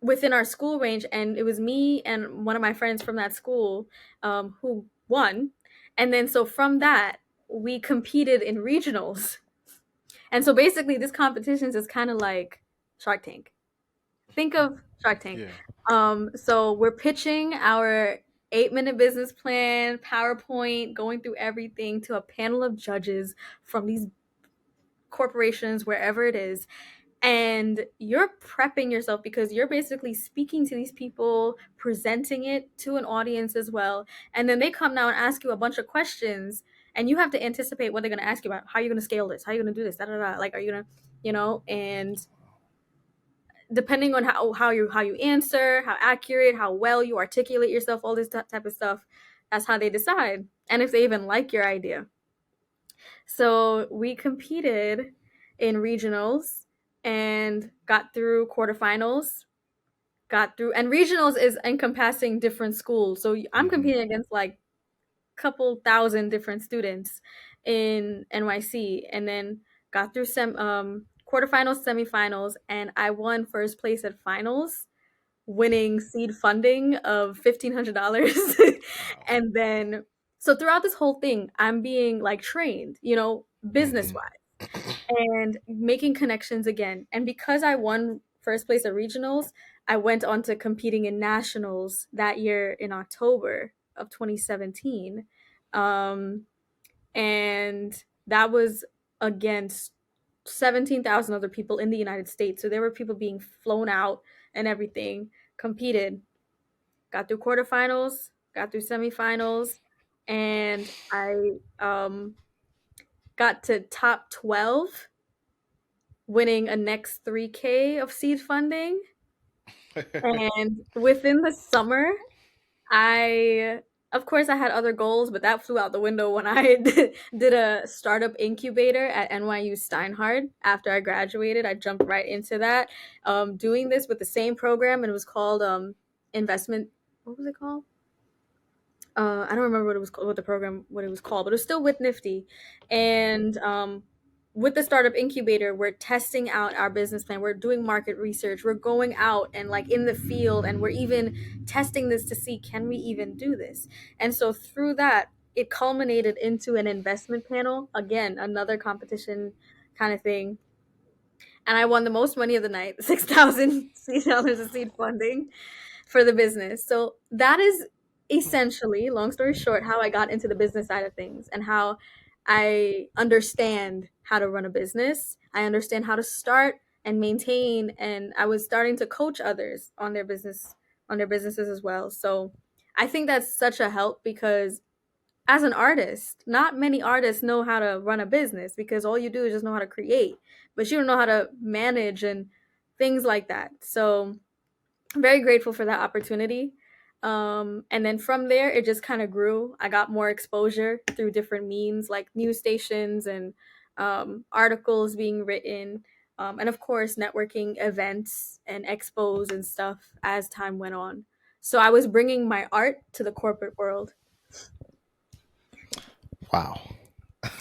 within our school range, and it was me and one of my friends from that school who won. And then so from that, we competed in regionals. And so basically, this competition is kind of like Shark Tank. Think of Shark Tank. Yeah. So we're pitching our 8-minute business plan, PowerPoint, going through everything to a panel of judges from these corporations, wherever it is. And you're prepping yourself because you're basically speaking to these people, presenting it to an audience as well. And then they come now and ask you a bunch of questions, and you have to anticipate what they're going to ask you about. How are you going to scale this? How are you going to do this? Da, da, da. Like, are you going to, and depending on how you answer, how accurate, how well you articulate yourself, all this type of stuff, that's how they decide, and if they even like your idea. So we competed in regionals and got through quarterfinals, got through, and regionals is encompassing different schools. So I'm Mm-hmm. competing against like a couple thousand different students in NYC, and then got through quarterfinals, semifinals, and I won first place at finals, winning seed funding of $1,500. Wow. And then, so throughout this whole thing, I'm being like trained, business Mm-hmm. wise, and making connections again. And because I won first place at regionals, I went on to competing in nationals that year in October of 2017. Um, and that was against 17,000 other people in the United States. So there were people being flown out and everything, competed, got through quarterfinals, got through semifinals, and I got to top 12, winning a next 3K of seed funding. And within the summer, I, of course, I had other goals, but that flew out the window when I did a startup incubator at NYU Steinhardt. After I graduated, I jumped right into that, doing this with the same program, and it was called investment. What was it called? I don't remember what it was called, what it was called, but it was still with Nifty. And with the startup incubator, we're testing out our business plan. We're doing market research. We're going out and like in the field, and we're even testing this to see, can we even do this? And so through that, it culminated into an investment panel. Again, another competition kind of thing. And I won the most money of the night, $6,000 of seed funding for the business. So that is essentially, long story short, how I got into the business side of things and how I understand how to run a business. I understand how to start and maintain, and I was starting to coach others on their businesses as well. So I think that's such a help because as an artist, not many artists know how to run a business because all you do is just know how to create, but you don't know how to manage and things like that. So I'm very grateful for that opportunity. And then from there, it just kind of grew. I got more exposure through different means like news stations and articles being written. And of course, networking events and expos and stuff as time went on. So I was bringing my art to the corporate world. Wow.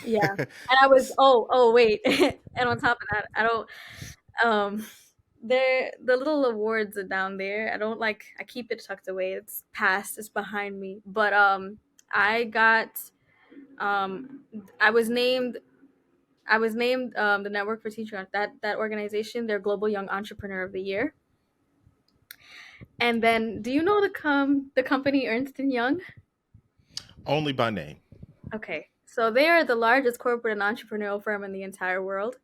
Yeah. And I was, oh, wait. And on top of that, I don't, um, the little awards are down there. I keep it tucked away. It's past, it's behind me. But I got um I was named the Network for Teacher, that organization, their Global Young Entrepreneur of the Year. And then do you know the company Ernst and Young? Only by name. Okay. So they are the largest corporate and entrepreneurial firm in the entire world.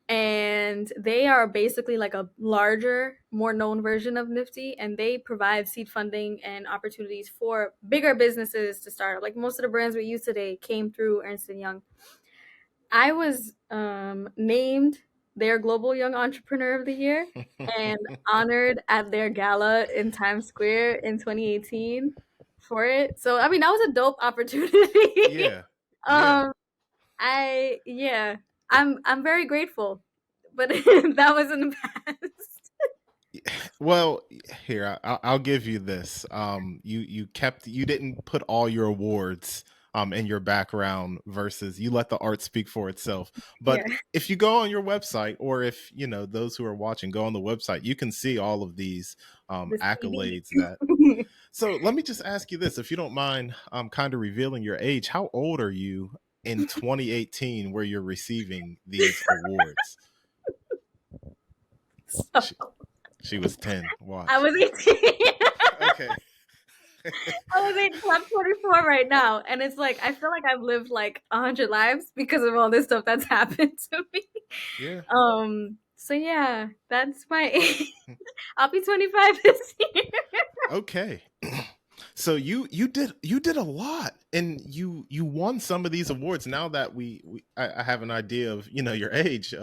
And they are basically like a larger, more known version of Nifty, and they provide seed funding and opportunities for bigger businesses to start. Like most of the brands we use today came through Ernst and Young. I was named their Global Young Entrepreneur of the Year and honored at their gala in Times Square in 2018 for it. So I mean that was a dope opportunity. Yeah. Yeah. um, yeah, I'm very grateful, but that was in the past. Well, here I'll give you this. You didn't put all your awards in your background versus you let the art speak for itself. Yeah, But if you go on your website, or if you know those who are watching go on the website, you can see all of these the CD. accolades that. So let me just ask you this, if you don't mind, kind of revealing your age. How old are you in 2018, where you're receiving these awards? So She, she was 10. I Watch. was 18. Okay. I was 18. I'm 24 right now, and it's like I feel like I've lived like 100 lives because of all this stuff that's happened to me. Yeah. So yeah, that's my age. I'll be 25 this year. Okay. So you did a lot, and you won some of these awards. Now that I have an idea of your age.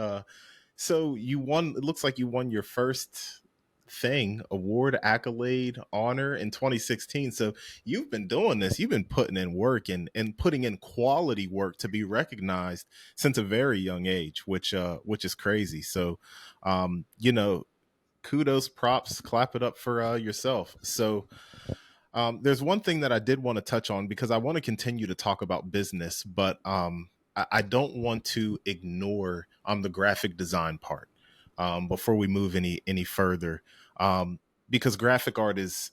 So you won. It looks like you won your first thing, award, accolade, honor in 2016. So you've been doing this. You've been putting in work, and putting in quality work to be recognized since a very young age, which is crazy. So, kudos, props, clap it up for yourself. So there's one thing that I did want to touch on, because I want to continue to talk about business, but I don't want to ignore the graphic design part before we move any further, because graphic art it's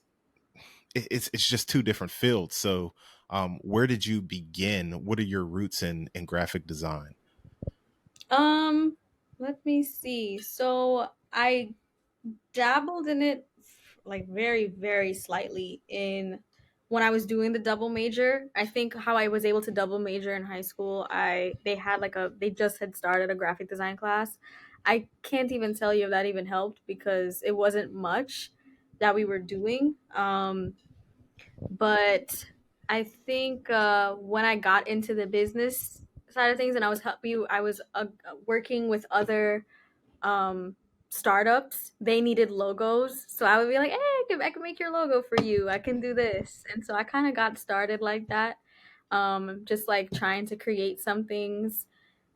just two different fields. So where did you begin? What are your roots in graphic design? Um, Let me see. So I dabbled in it like very, very slightly in when I was doing the double major. I think how I was able to double major in high school, they just had started a graphic design class. I can't even tell you if that even helped because it wasn't much that we were doing. But I think when I got into the business side of things and I was working with other um, startups. They needed logos, so I would be like, "Hey, I can make your logo for you. I can do this." And so I kind of got started like that, just like trying to create some things,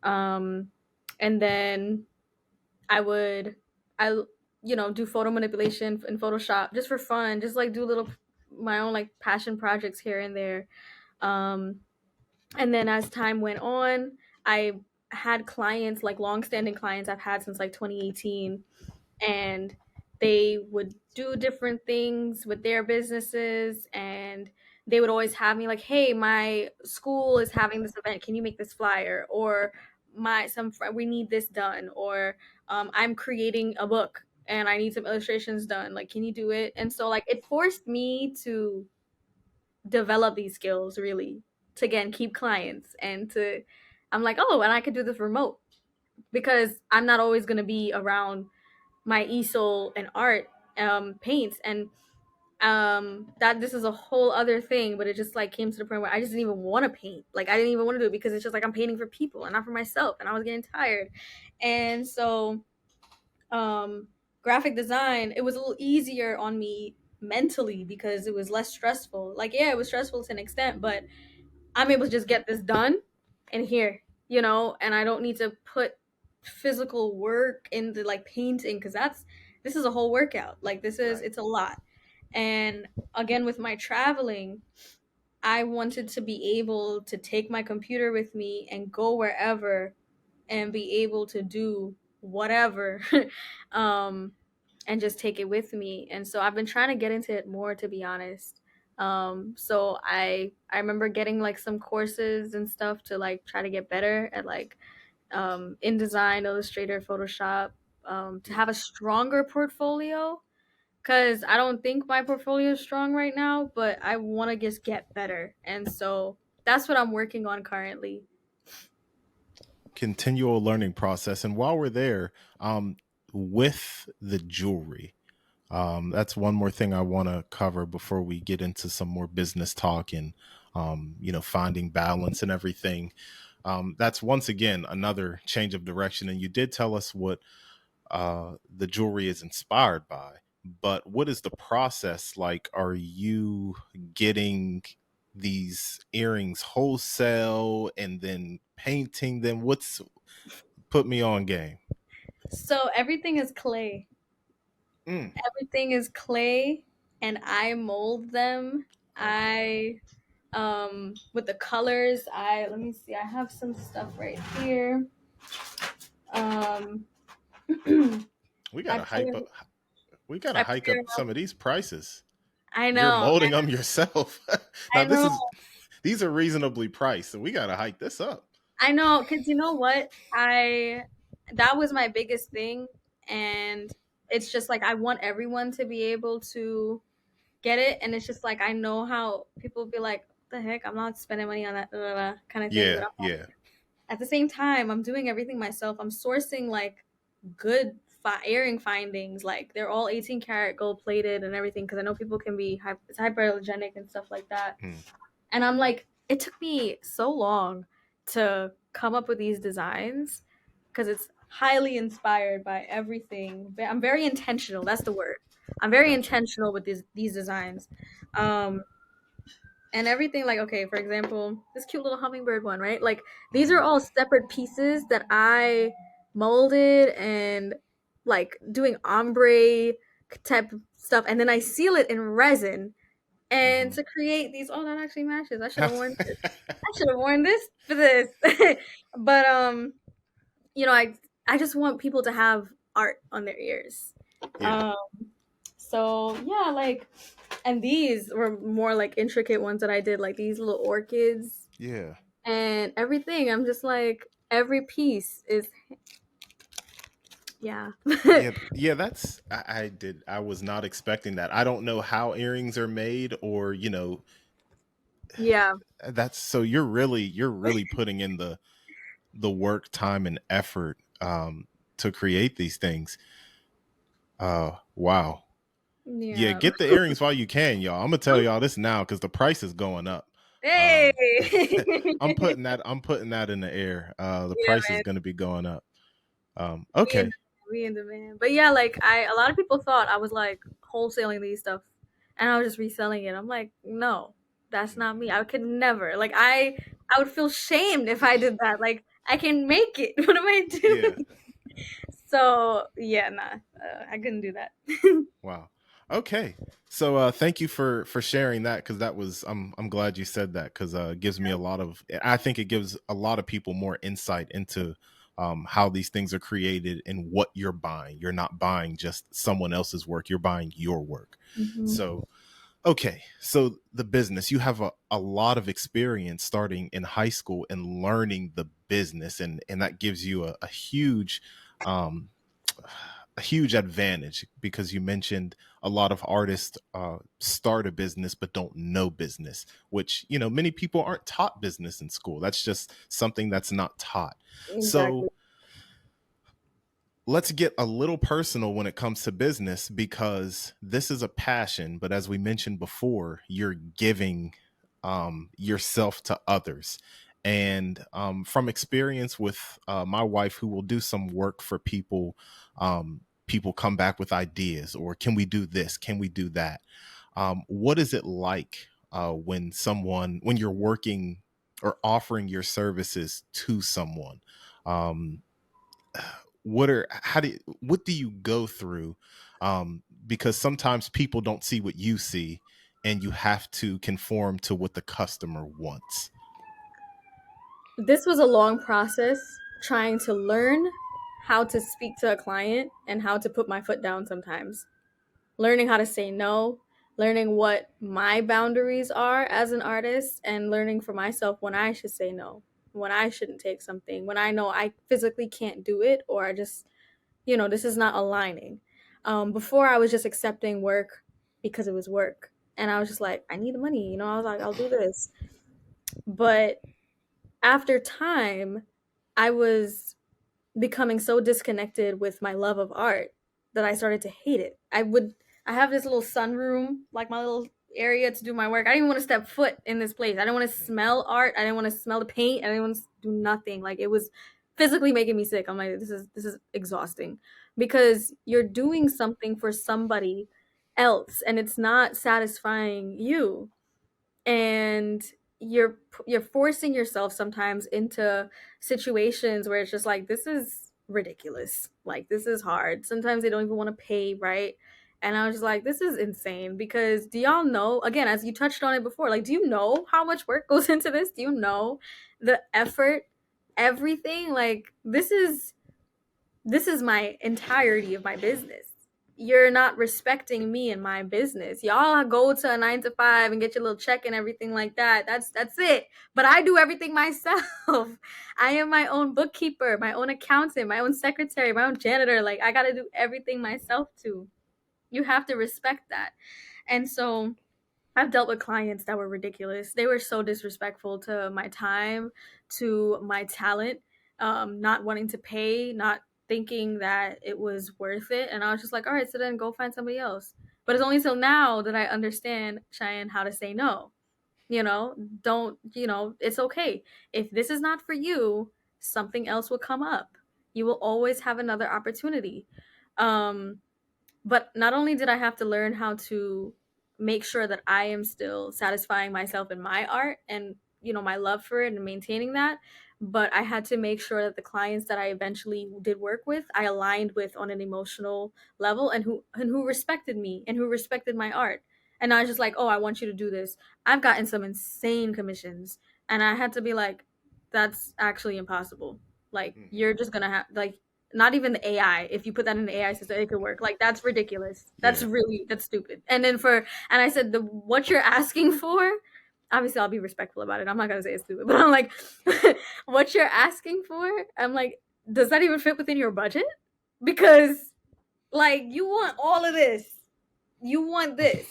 um, and then I would, I do photo manipulation in Photoshop just for fun, just like do little my own like passion projects here and there. Um, and then as time went on, I had clients, like long-standing clients I've had since like 2018, and they would do different things with their businesses, and they would always have me like, "Hey, my school is having this event. Can you make this flyer?" Or we need this done, or I'm creating a book and I need some illustrations done. Like, can you do it? And so like it forced me to develop these skills really to again keep clients and to I'm like, oh, and I could do this remote because I'm not always going to be around my easel and art paints, and that this is a whole other thing, but it just like came to the point where I just didn't even want to paint. Like I didn't even want to do it because it's just like I'm painting for people and not for myself, and I was getting tired. And so graphic design, it was a little easier on me mentally because it was less stressful. Like yeah, it was stressful to an extent, but I'm able to just get this done and here, and I don't need to put physical work into like painting because this is a whole workout. Like Right. it's a lot. And again, with my traveling, I wanted to be able to take my computer with me and go wherever and be able to do whatever. um, and just take it with me. And so I've been trying to get into it more, to be honest. So I remember getting like some courses and stuff to like try to get better at like InDesign, Illustrator, Photoshop, to have a stronger portfolio. Cause I don't think my portfolio is strong right now, but I want to just get better, and so that's what I'm working on currently. Continual learning process. And while we're there, with the jewelry, that's one more thing I want to cover before we get into some more business talk and, finding balance and everything. That's once again another change of direction. And you did tell us what the jewelry is inspired by, but what is the process like? Are you getting these earrings wholesale and then painting them? Put me on game. So everything is clay. Mm, Everything is clay, and I mold them. okay. I With the colors, I let me see. I have some stuff right here. Um, We I gotta hype color. up. We gotta I hike figured up some of these prices. I You're know. molding them yourself. Now I this know. is these are reasonably priced, so we gotta hike this up. I know. Cause you know what? I that was my biggest thing, and it's just like I want everyone to be able to get it, and it's just like I know how people be like, "What the heck? I'm not spending money on that kind of thing," but Yeah, I'm yeah. at the same time, I'm doing everything myself. I'm sourcing like good earring findings. Like they're all 18 karat gold plated and everything because I know people can be it's hyperallergenic and stuff like that. Hmm. And I'm like, it took me so long to come up with these designs because it's highly inspired by everything. I'm very intentional. That's the word. I'm very Gotcha. intentional with these designs. Um, and everything like okay, for example, this cute little hummingbird one, right? Like these Hmm. are all separate pieces that I molded and like doing ombre type stuff, and then I seal it in resin and Hmm. to create these. Oh, that actually matches. I should have worn this. I should have worn this for this. But you know, I just want people to have art on their ears. Yeah, um so yeah, like, and these were more like intricate ones that I did, like these little orchids yeah, and everything. I'm just like, every piece is, yeah. yeah. That's I did. I was not expecting that. I don't know how earrings are made, or Yeah. that's so you're really putting in the work, time, and effort to create these things. Wow. Yeah, Yeah. get the earrings while you can, y'all. I'm gonna tell y'all this now because the price is going up. Hey. Um, I'm putting that in the air. The Yeah, price is man. gonna be going up. We in Okay. we in demand. But yeah, like a lot of people thought I was like wholesaling these stuff and I was just reselling it. I'm like, no, that's not me. I could never. Like I would feel shamed if I did that. Like I can make it. What am I Yeah. doing? So yeah, nah, I couldn't do that. Wow. Okay. So thank you for sharing that, because that was I'm glad you said that, because it gives me a lot of, I think it gives a lot of people more insight into how these things are created and what you're buying. You're not buying just someone else's work, you're buying your work. Mhm. So okay, so the business, you have a lot of experience starting in high school and learning the business, and that gives you um a huge advantage, because you mentioned a lot of artists start a business but don't know business, which many people aren't taught business in school. That's just something that's not taught. So Exactly. let's get a little personal when it comes to business, because this is a passion, but as we mentioned before, you're giving yourself to others. And from experience with my wife, who will do some work for people, people come back with ideas, or can we do this, can we do that? What is it like when you're working or offering your services to someone? um, what do you go through, because sometimes people don't see what you see, and you have to conform to what the customer wants. This was a long process trying to learn how to speak to a client and how to put my foot down sometimes. Learning how to say no, learning what my boundaries are as an artist, and learning for myself when I should say no, when I shouldn't take something, when I know I physically can't do it, or I just, this is not aligning. Before I was just accepting work because it was work. And I was just like, I need the money. I was like, I'll do this. But after time, I was becoming so disconnected with my love of art that I started to hate it. I have this little sunroom, like my little area to do my work. I didn't even want to step foot in this place. I didn't want to smell art. I didn't want to smell the paint. I didn't want to do nothing. Like it was physically making me sick. I'm like, this is exhausting because you're doing something for somebody else and it's not satisfying you, and you're forcing yourself sometimes into situations where it's just like this is ridiculous, like this is hard. Sometimes they don't even want to pay, right? And I was just like, this is insane because do y'all know, again, as you touched on it before, like, do you know how much work goes into this? Do you know the effort, everything? Like, this is my entirety of my business. You're not respecting me and my business. Y'all go to a 9 to 5 and get your little check and everything like that. That's it. But I do everything myself. I am my own bookkeeper, my own accountant, my own secretary, my own janitor. Like I gotta do everything myself too. You have to respect that. And so I've dealt with clients that were ridiculous. They were so disrespectful to my time, to my talent, not wanting to pay, not thinking that it was worth it. And I was just like, all right, so then go find somebody else. But it's only till now that I understand, Cheyenne, how to say no. Don't, it's okay. If this is not for you, something else will come up. You will always have another opportunity. Um, but not only did I have to learn how to make sure that I am still satisfying myself in my art and my love for it and maintaining that, but I had to make sure that the clients that I eventually did work with, I aligned with on an emotional level and who respected me and who respected my art. And I was just like, "Oh, I want you to do this." I've gotten some insane commissions and I had to be like, "That's actually impossible. Like you're just going to have like not even the AI. If you put that in the AI system, it could work. Like that's ridiculous. Yeah. That's stupid. And I said the what you're asking for, obviously I'll be respectful about it. I'm not gonna say it's stupid, but I'm like, what you're asking for, I'm like, does that even fit within your budget? Because like you want all of this, you want this,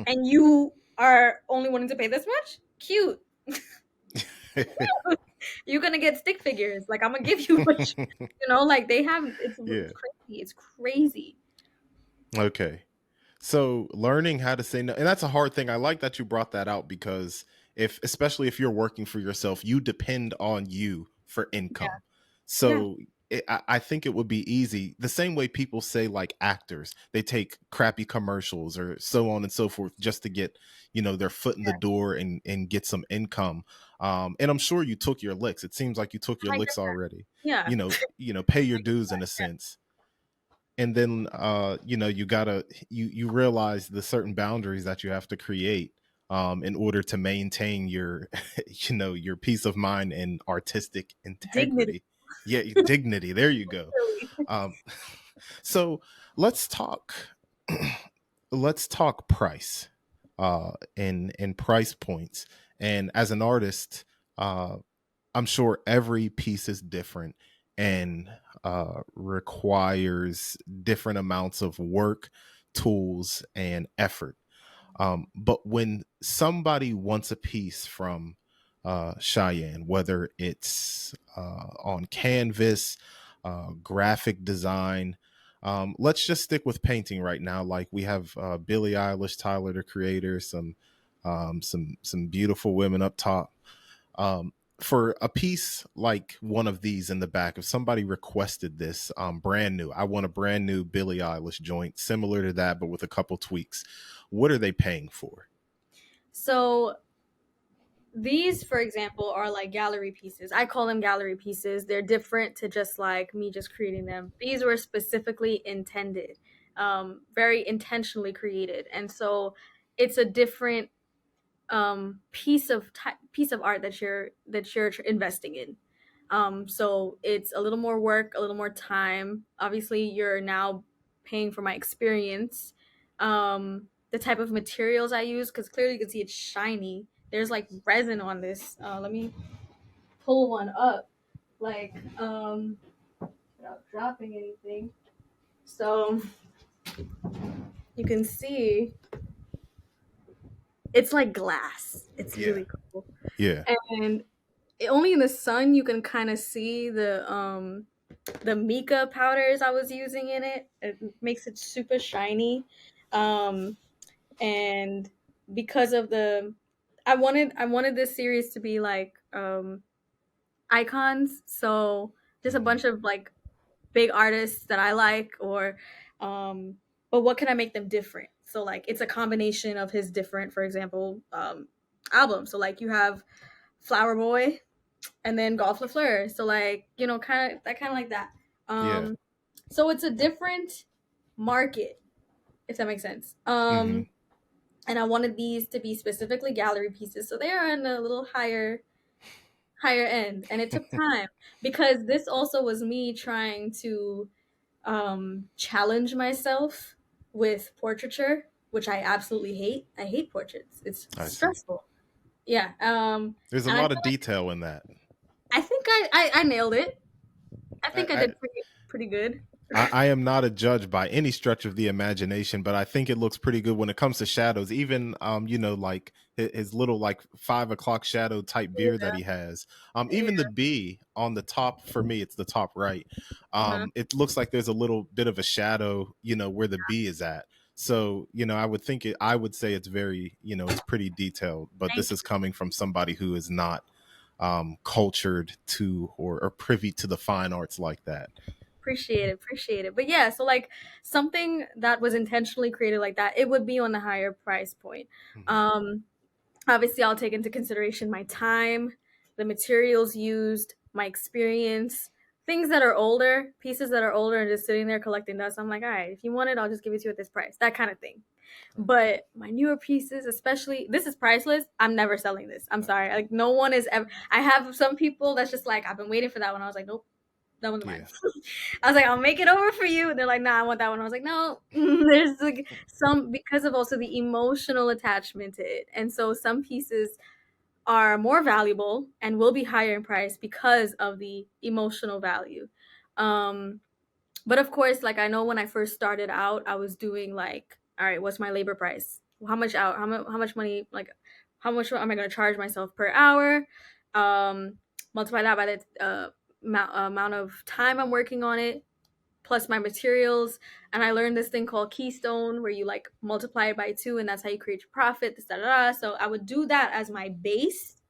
and you are only wanting to pay this much? Cute. You're gonna get stick figures. Like I'm gonna give you what like they have. It's Yeah. crazy. It's crazy. Okay. So learning how to say no, and that's a hard thing. I like that you brought that out because especially if you're working for yourself, you depend on you for Yeah. income. Yeah. So I think it would be easy the same way people say like actors, they take crappy commercials or so on and so forth just to get, their foot in the door and get some income. And I'm sure you took your licks. It seems like you took your I licks already. Yeah. Pay your dues in a sense, and then you gotta you realize the certain boundaries that you have to create in order to maintain your your peace of mind and artistic Dignity. integrity. Yeah, dignity, there you go. um so let's talk let's talk price and price points. And as an artist, uh I'm sure every piece is different and requires different amounts of work, tools, and effort. But when somebody wants a piece from Cheyenne, whether it's on canvas, graphic design, let's just stick with painting right now. Like we have Billie Eilish, Tyler the Creator, some beautiful women up top. For a piece like one of these in the back, if somebody requested this brand new, I want a brand new Billie Eilish joint similar to that but with a couple tweaks, what are they paying for? So these, for example, are like gallery pieces. I call them gallery pieces. They're different to just like me just creating them. These were specifically intended, very intentionally created, and so it's a different piece of art that you're investing in. So it's a little more work, a little more time. Obviously, you're now paying for my experience. The type of materials I use, because clearly you can see it's shiny. There's like resin on this. Let me pull one up, like without dropping anything. So you can see it's like glass. It's Yeah. really cool, Yeah. and only in the sun you can kind of see the mica powders I was using in it. It makes it super shiny. Um and because of the I wanted this series to be like icons. So just a Hmm. bunch of like big artists that I like or um but what can I make them different? So like it's a combination of his different, for example, albums. So like you have Flower Boy, and then Golf Lafleur. So like, kind of like that. Yeah. So it's a different market if that makes sense. Mm-hmm. And I wanted these to be specifically gallery pieces, so they are in a little higher end, and it took time because this also was me trying to challenge myself with portraiture, which I absolutely hate. I hate portraits. It's I see. stressful. Yeah. There's a And I lot feel of like detail in that. I think I nailed it. I I, think I I did pretty good. I am not a judge by any stretch of the imagination, but I think it looks pretty good when it comes to shadows. Even like his little like 5 o'clock shadow type beard that Yeah. he has. Even the Yeah. bee on the top, for me, it's the top right. Uh-huh. It looks like there's a little bit of a shadow, where the bee is at. So, I would say it's very, it's pretty detailed, but Thank this is coming from somebody who is not cultured to or privy to the fine arts like that. Appreciate it. But yeah, so like something that was intentionally created like that, it would be on the higher price point. Mhm. Um Obviously I'll take into consideration my time, the materials used, my experience, things that are older, pieces that are older and just sitting there collecting dust. I'm like, all right, if you want it, I'll just give it to you at this price. That kind of thing. But my newer pieces, especially, this is priceless. I'm never selling this. I'm sorry. Like no one is ever. I have some people that's just like, I've been waiting for that one. I was like, nope, that one's mine. Yeah. I was like, I'll make it over for you. And they're like, nah, I want that one. I was like, no, there's like some, because of also the emotional attachment to it. And so some pieces are more valuable and will be higher in price because of the emotional value. Um, but of course, like I know when I first started out, I was doing like, all right, what's my labor price? How much out? How much money? Like, how much am I going to charge myself per hour? Multiply that by the amount of time I'm working on it, plus my materials. And I learned this thing called Keystone, where you like multiply it by two, and that's how you create your profit. This, da, da, da. So I would do that as my base,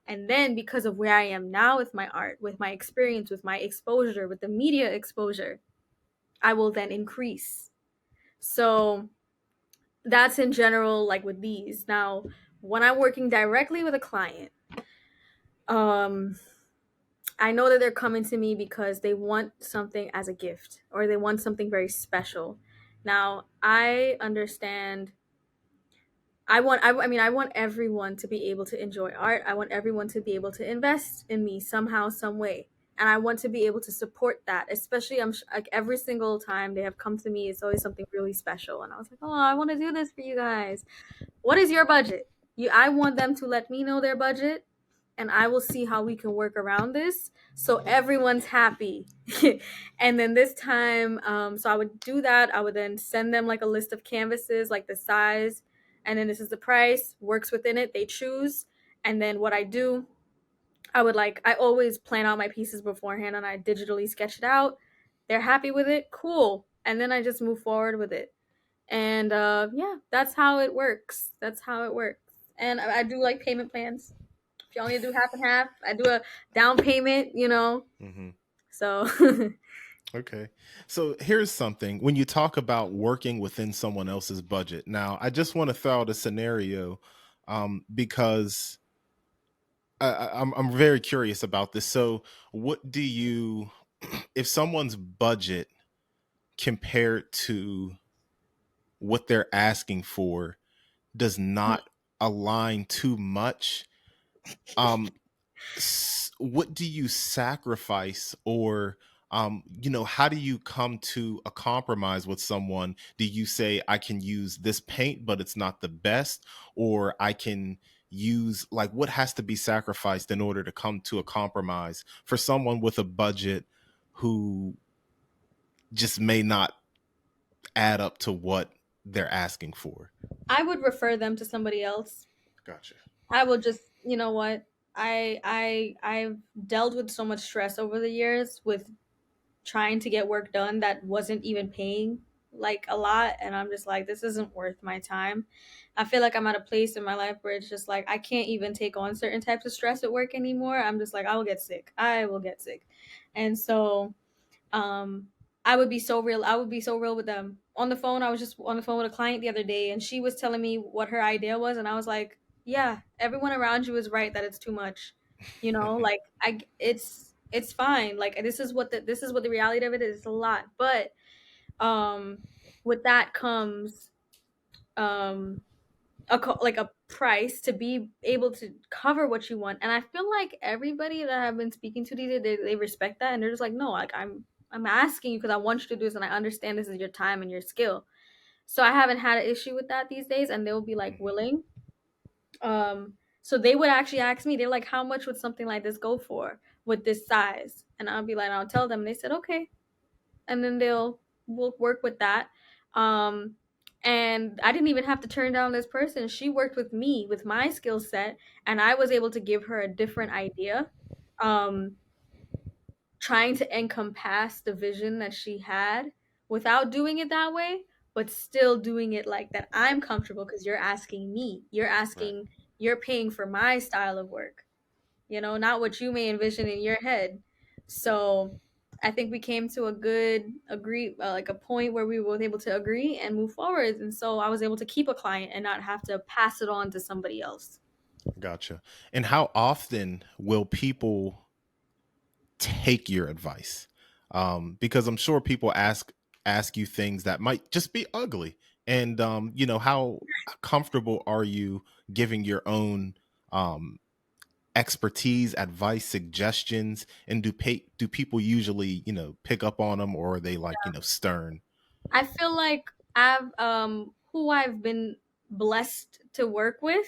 and then because of where I am now with my art, with my experience, with my exposure, with the media exposure, I will then increase. So that's in general, like with these. Now, when I'm working directly with a client, um, I know that they're coming to me because they want something as a gift or they want something very special. Now, I understand. I want everyone to be able to enjoy art. I want everyone to be able to invest in me somehow, some way. And I want to be able to support that, especially like every single time they have come to me, it's always something really special. And I was like, oh, I want to do this for you guys. What is your budget? I want them to let me know their budget, and I will see how we can work around this so everyone's happy. And then this time, so I would do that. I would then send them like a list of canvases, like the size, and then this is the price, works within it, they choose. And then what I do, I always plan out my pieces beforehand and I digitally sketch it out. They're happy with it, cool. And then I just move forward with it. And yeah, that's how it works. That's how it works. And I do like payment plans. If you only do half and half, I do a down payment. Hmm. So Okay. So here's something. When you talk about working within someone else's budget, now I just want to throw out a scenario because I'm very curious about this. So, what do you, if someone's budget compared to what they're asking for does not align too much, um, what do you sacrifice or how do you come to a compromise with someone? Do you say I can use this paint but it's not the best, or I can use, like, what has to be sacrificed in order to come to a compromise for someone with a budget who just may not add up to what they're asking for? I would refer them to somebody else. Gotcha. I will just, you know what? I've dealt with so much stress over the years with trying to get work done that wasn't even paying like a lot, and I'm just like, this isn't worth my time. I feel like I'm at a place in my life where it's just like I can't even take on certain types of stress at work anymore. I'm just like, I will get sick. I will get sick. And so um I would be so real. I would be so real with them. On the phone, I was just on the phone with a client the other day and she was telling me what her idea was, and I was like, yeah, everyone around you is right that it's too much. Like it's fine. Like this is what the reality of it is. It's a lot. But um with that comes um like a price to be able to cover what you want. And I feel like everybody that I've been speaking to these days, they respect that, and they're just like, no, like I'm asking you because I want you to do this, and I understand this is your time and your skill. So I haven't had an issue with that these days, and they'll be like Hmm. willing. So they would actually ask me, they're like, how much would something like this go for with this size? And I'll be like, I'll tell them. And they said, okay, and then we'll work with that. Um, and I didn't even have to turn down this person. She worked with me with my skill set, and I was able to give her a different idea. Um, Trying to encompass the vision that she had without doing it that way, but still doing it like that I'm comfortable because you're asking me. Right. You're paying for my style of work, not what you may envision in your head. So I think we came to a good agree, like a point where we were able to agree and move forward. And so I was able to keep a client and not have to pass it on to somebody else. Gotcha. And how often will people take your advice? Because I'm sure people ask you things that might just be ugly. And how comfortable are you giving your own um, expertise, advice, suggestions, and do people usually pick up on them, or are they like stern? I feel like who I've been blessed to work with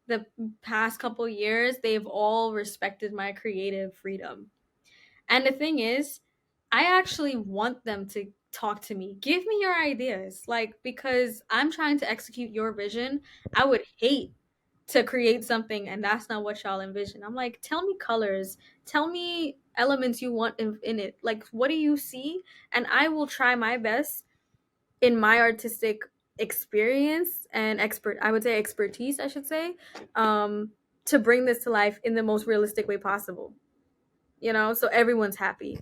the past couple years, they've all respected my creative freedom. And the thing is, I actually want them to talk to me. Give me your ideas. Like, because I'm trying to execute your vision. I would hate to create something and that's not what y'all envision. I'm like, tell me colors, tell me elements you want in it. Like, what do you see? And I will try my best in my artistic experience and I would say expertise, I should say, to bring this to life in the most realistic way possible, so everyone's happy.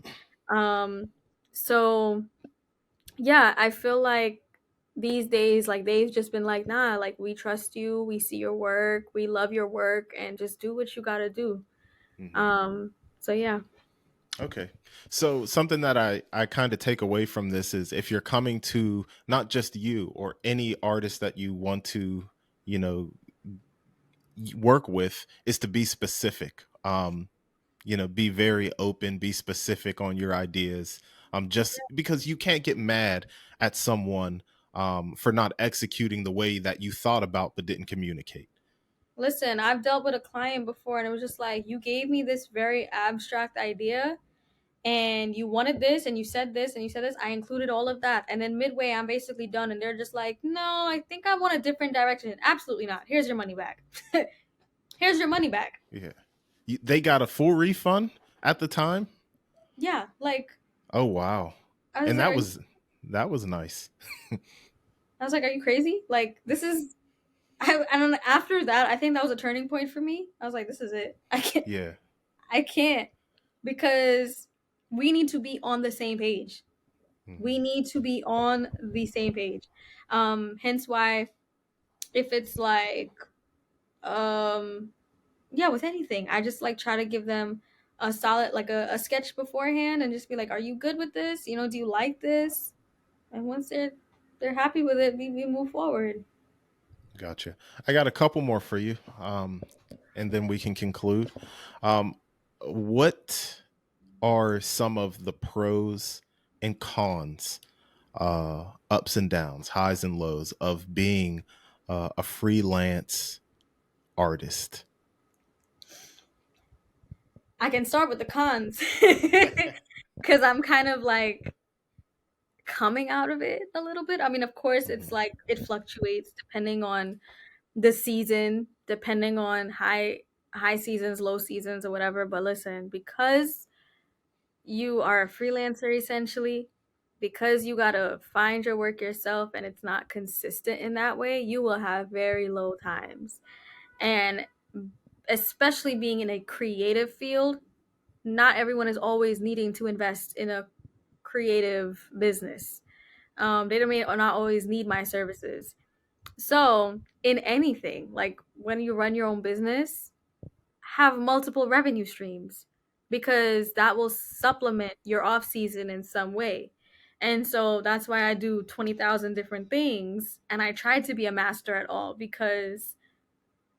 um so yeah, I feel like these days, like, they've just been like, nah, like, we trust you, we see your work, we love your work, and just do what you gotta do. Hmm. So yeah. Okay. So something that I kind of take away from this is if you're coming to not just you or any artist that you want to, you know, work with, is to be specific. Be very open, be specific on your ideas. Just because you can't get mad at someone for not executing the way that you thought about but didn't communicate. Listen, I've dealt with a client before and it was just like, you gave me this very abstract idea and you wanted this and you said this and you said this. I included all of that. And then midway, I'm basically done. And they're just like, no, I think I want a different direction. Absolutely not. Here's your money back. Here's your money back. Yeah. They got a full refund at the time. Yeah. Like, Oh wow. I was And like, that was nice. are you crazy? Like, this is, I don't know. After that, I think that was a turning point for me. I was like, this is it. Yeah. I can't, because we need to be on the same page. We Hmm. need to be on the same page. Hence why, if it's like, um, yeah, with anything, I just like try to give them a solid, like a sketch beforehand, and just be like, are you good with this? Do you like this? And once they're happy with it, we move forward. Gotcha. I got a couple more for you, and then we can conclude. Um, what are some of the pros and cons, ups and downs, highs and lows of being a freelance artist? I can start with the cons because I'm kind of like coming out of it a little bit. I mean, of course, it's Hmm. like it fluctuates depending on the season, depending on high seasons, low seasons, or whatever. But listen, because you are a freelancer essentially, because you gotta find your work yourself and it's not consistent in that way, you will have very low times. And especially being in a creative field, not everyone is always needing to invest in a creative business. They may not always need my services. So, in anything, like when you run your own business, have multiple revenue streams because that will supplement your off season in some way. And so that's why I do 20,000 different things. And I try to be a master at all, because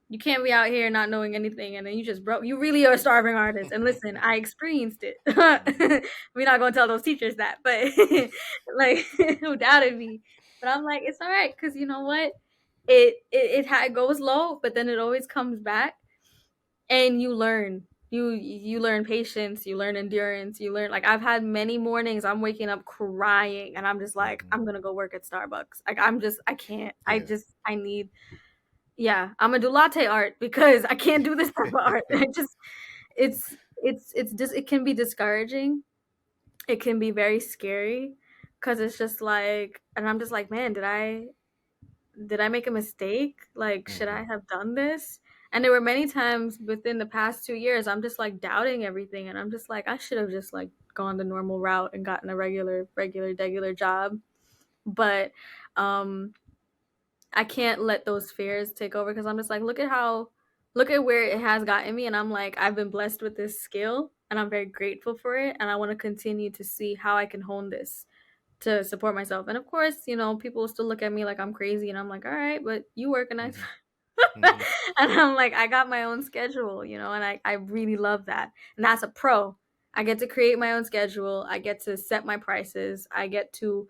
you can't be out here not knowing anything and then you just broke. You really are a starving artist. And listen, I experienced it. Mhm. We're not gonna tell those teachers that, but like who doubted me. But I'm like, it's all right, because you know what? It goes low, but then it always comes back, and you learn. You learn patience, you learn endurance, you learn, like, I've had many mornings I'm waking up crying and I'm just like, Mhm. I'm gonna go work at Starbucks. Like, I can't. Yeah. I need, yeah, I'm gonna do latte art because I can't do this type of art. I just it's just, it can be discouraging. It can be very scary, because it's just like, and I'm just like, man, did I make a mistake? Like, should I Mhm. have done this? And there were many times within the past 2 years, I'm just like doubting everything, and I'm just like, I should have just like gone the normal route and gotten a regular job. But um I can't let those fears take over, because I'm just like, look at where it has gotten me. And I'm like, I've been blessed with this skill and I'm very grateful for it. And I want to continue to see how I can hone this to support myself. And of course, people will still look at me like I'm crazy. And I'm like, all right, but you work a nice. Mhm. Mhm. And I'm like, I got my own schedule, and I really love that. And that's a pro. I get to create my own schedule. I get to set my prices. I get to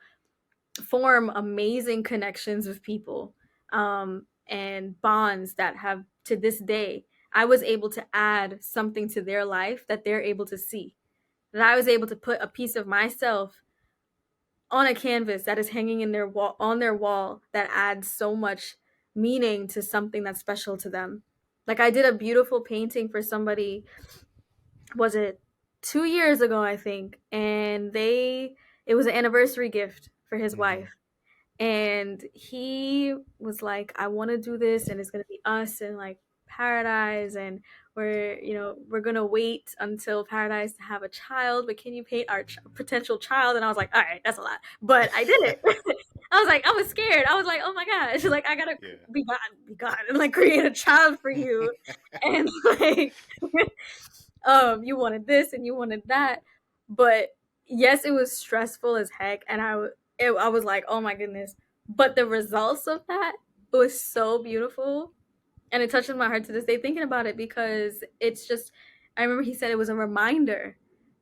form amazing connections with people, and bonds that have, to this day, I was able to add something to their life that they're able to see. That I was able to put a piece of myself on a canvas that is hanging in their wall, on their wall, that adds so much meaning to something that's special to them. Like, I did a beautiful painting for somebody, was it 2 years ago, I think, and it was an anniversary gift for his Mhm. wife. And he was like, I want to do this, and it's going to be us in like paradise, and we're going to wait until paradise to have a child, but can you paint our potential child? And I was like, all right, that's a lot, but I did it. I was like, I was scared. I was like, oh my gosh, like, I gotta Yeah. be God, and like create a child for you. And like, you wanted this and you wanted that. But yes, it was stressful as heck, and I was like, oh my goodness. But the results of that was so beautiful, and it touches my heart to this day thinking about it, because it's just, I remember he said it was a reminder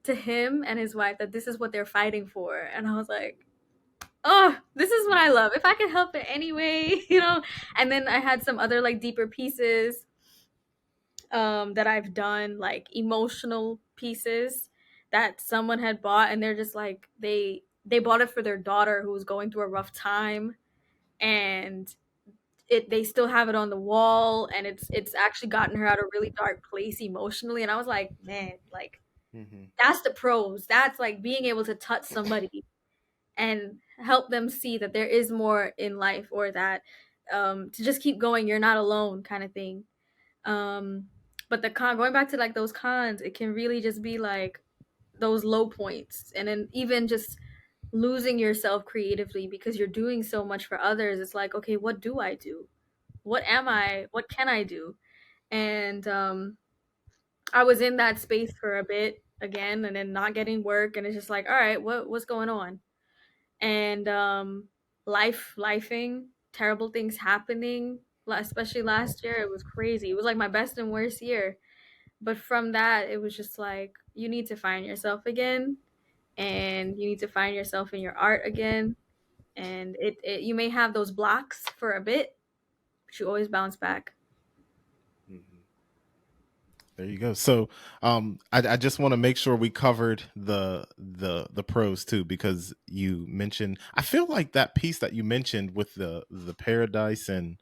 to him and his wife that this is what they're fighting for. And I was like, oh, this is what I Mhm. love. If I could help it anyway, And then I had some other like deeper pieces, that I've done, like emotional pieces that someone had bought, and they're just like, they bought it for their daughter who was going through a rough time, and they still have it on the wall, and it's actually gotten her out of a really dark place emotionally. And I was like, man, like, Mhm. that's the pros. That's like being able to touch somebody and help them see that there is more in life, or that, to just keep going, you're not alone, kind of thing. um but the going back to like those cons, it can really just be like those low points, and then even just losing yourself creatively because you're doing so much for others. It's like, okay, what do I do? What am Mhm. I? What can I do? And I was in that space for a bit again, and then not getting work, and it's just like, all right, what's going on? And lifing, terrible things happening, especially last year. It was crazy. It was like my best and worst year. But from that, it was just like, you need to find yourself again, and you need to find yourself in your art again. And you may have those blocks for a bit, but you always bounce back. Mhm. There you go. So, I just want to make sure we covered the pros too, because you mentioned. I feel like that piece that you mentioned with the paradise and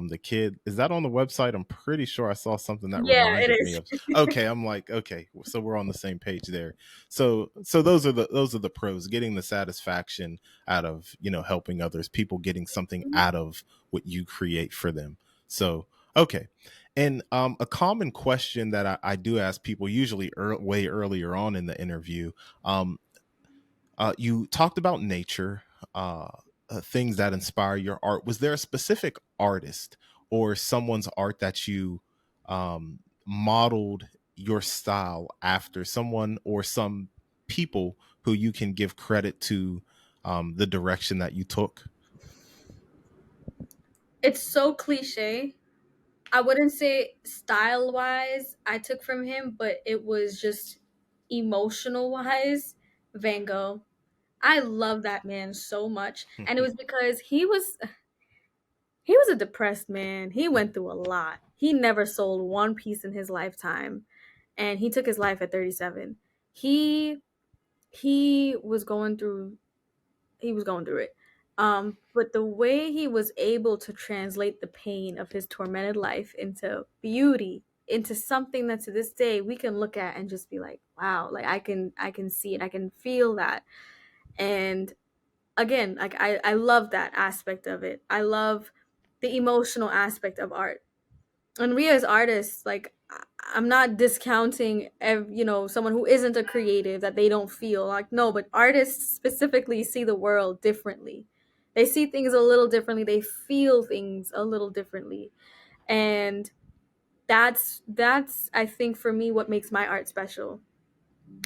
the kid, is that on the website? I'm pretty sure I saw something that Yeah, it reminded me is. of. Okay, I'm like, okay, so we're on the same page there. So those are the pros. Getting the satisfaction out of helping others, people getting something out of what you create for them. So okay. And a common question that I do ask people, usually way earlier on in the interview, um, you talked about nature, uh, things that inspire your art. Was there a specific artist or someone's art that you modeled your style after, someone or some people who you can give credit to? the direction that you took? It's so cliche. I wouldn't say style wise I took from him, but it was just emotional wise. Van Gogh. I love that man so much, and it was because he was a depressed man. He went through a lot. He never sold one piece in his lifetime, and he took his life at 37. He he was going through he was going through it. But the way he was able to translate the pain of his tormented life into beauty, into something that to this day we can look at and just be like, wow, like I can see it, I can feel that. And again, like I love that aspect of it. I love the emotional aspect of art. And we as artists, like I'm not discounting someone who isn't a creative that they don't feel like, no, but artists specifically see the world differently. They see things a little differently, they feel things a little differently. And that's I think for me what makes my art special,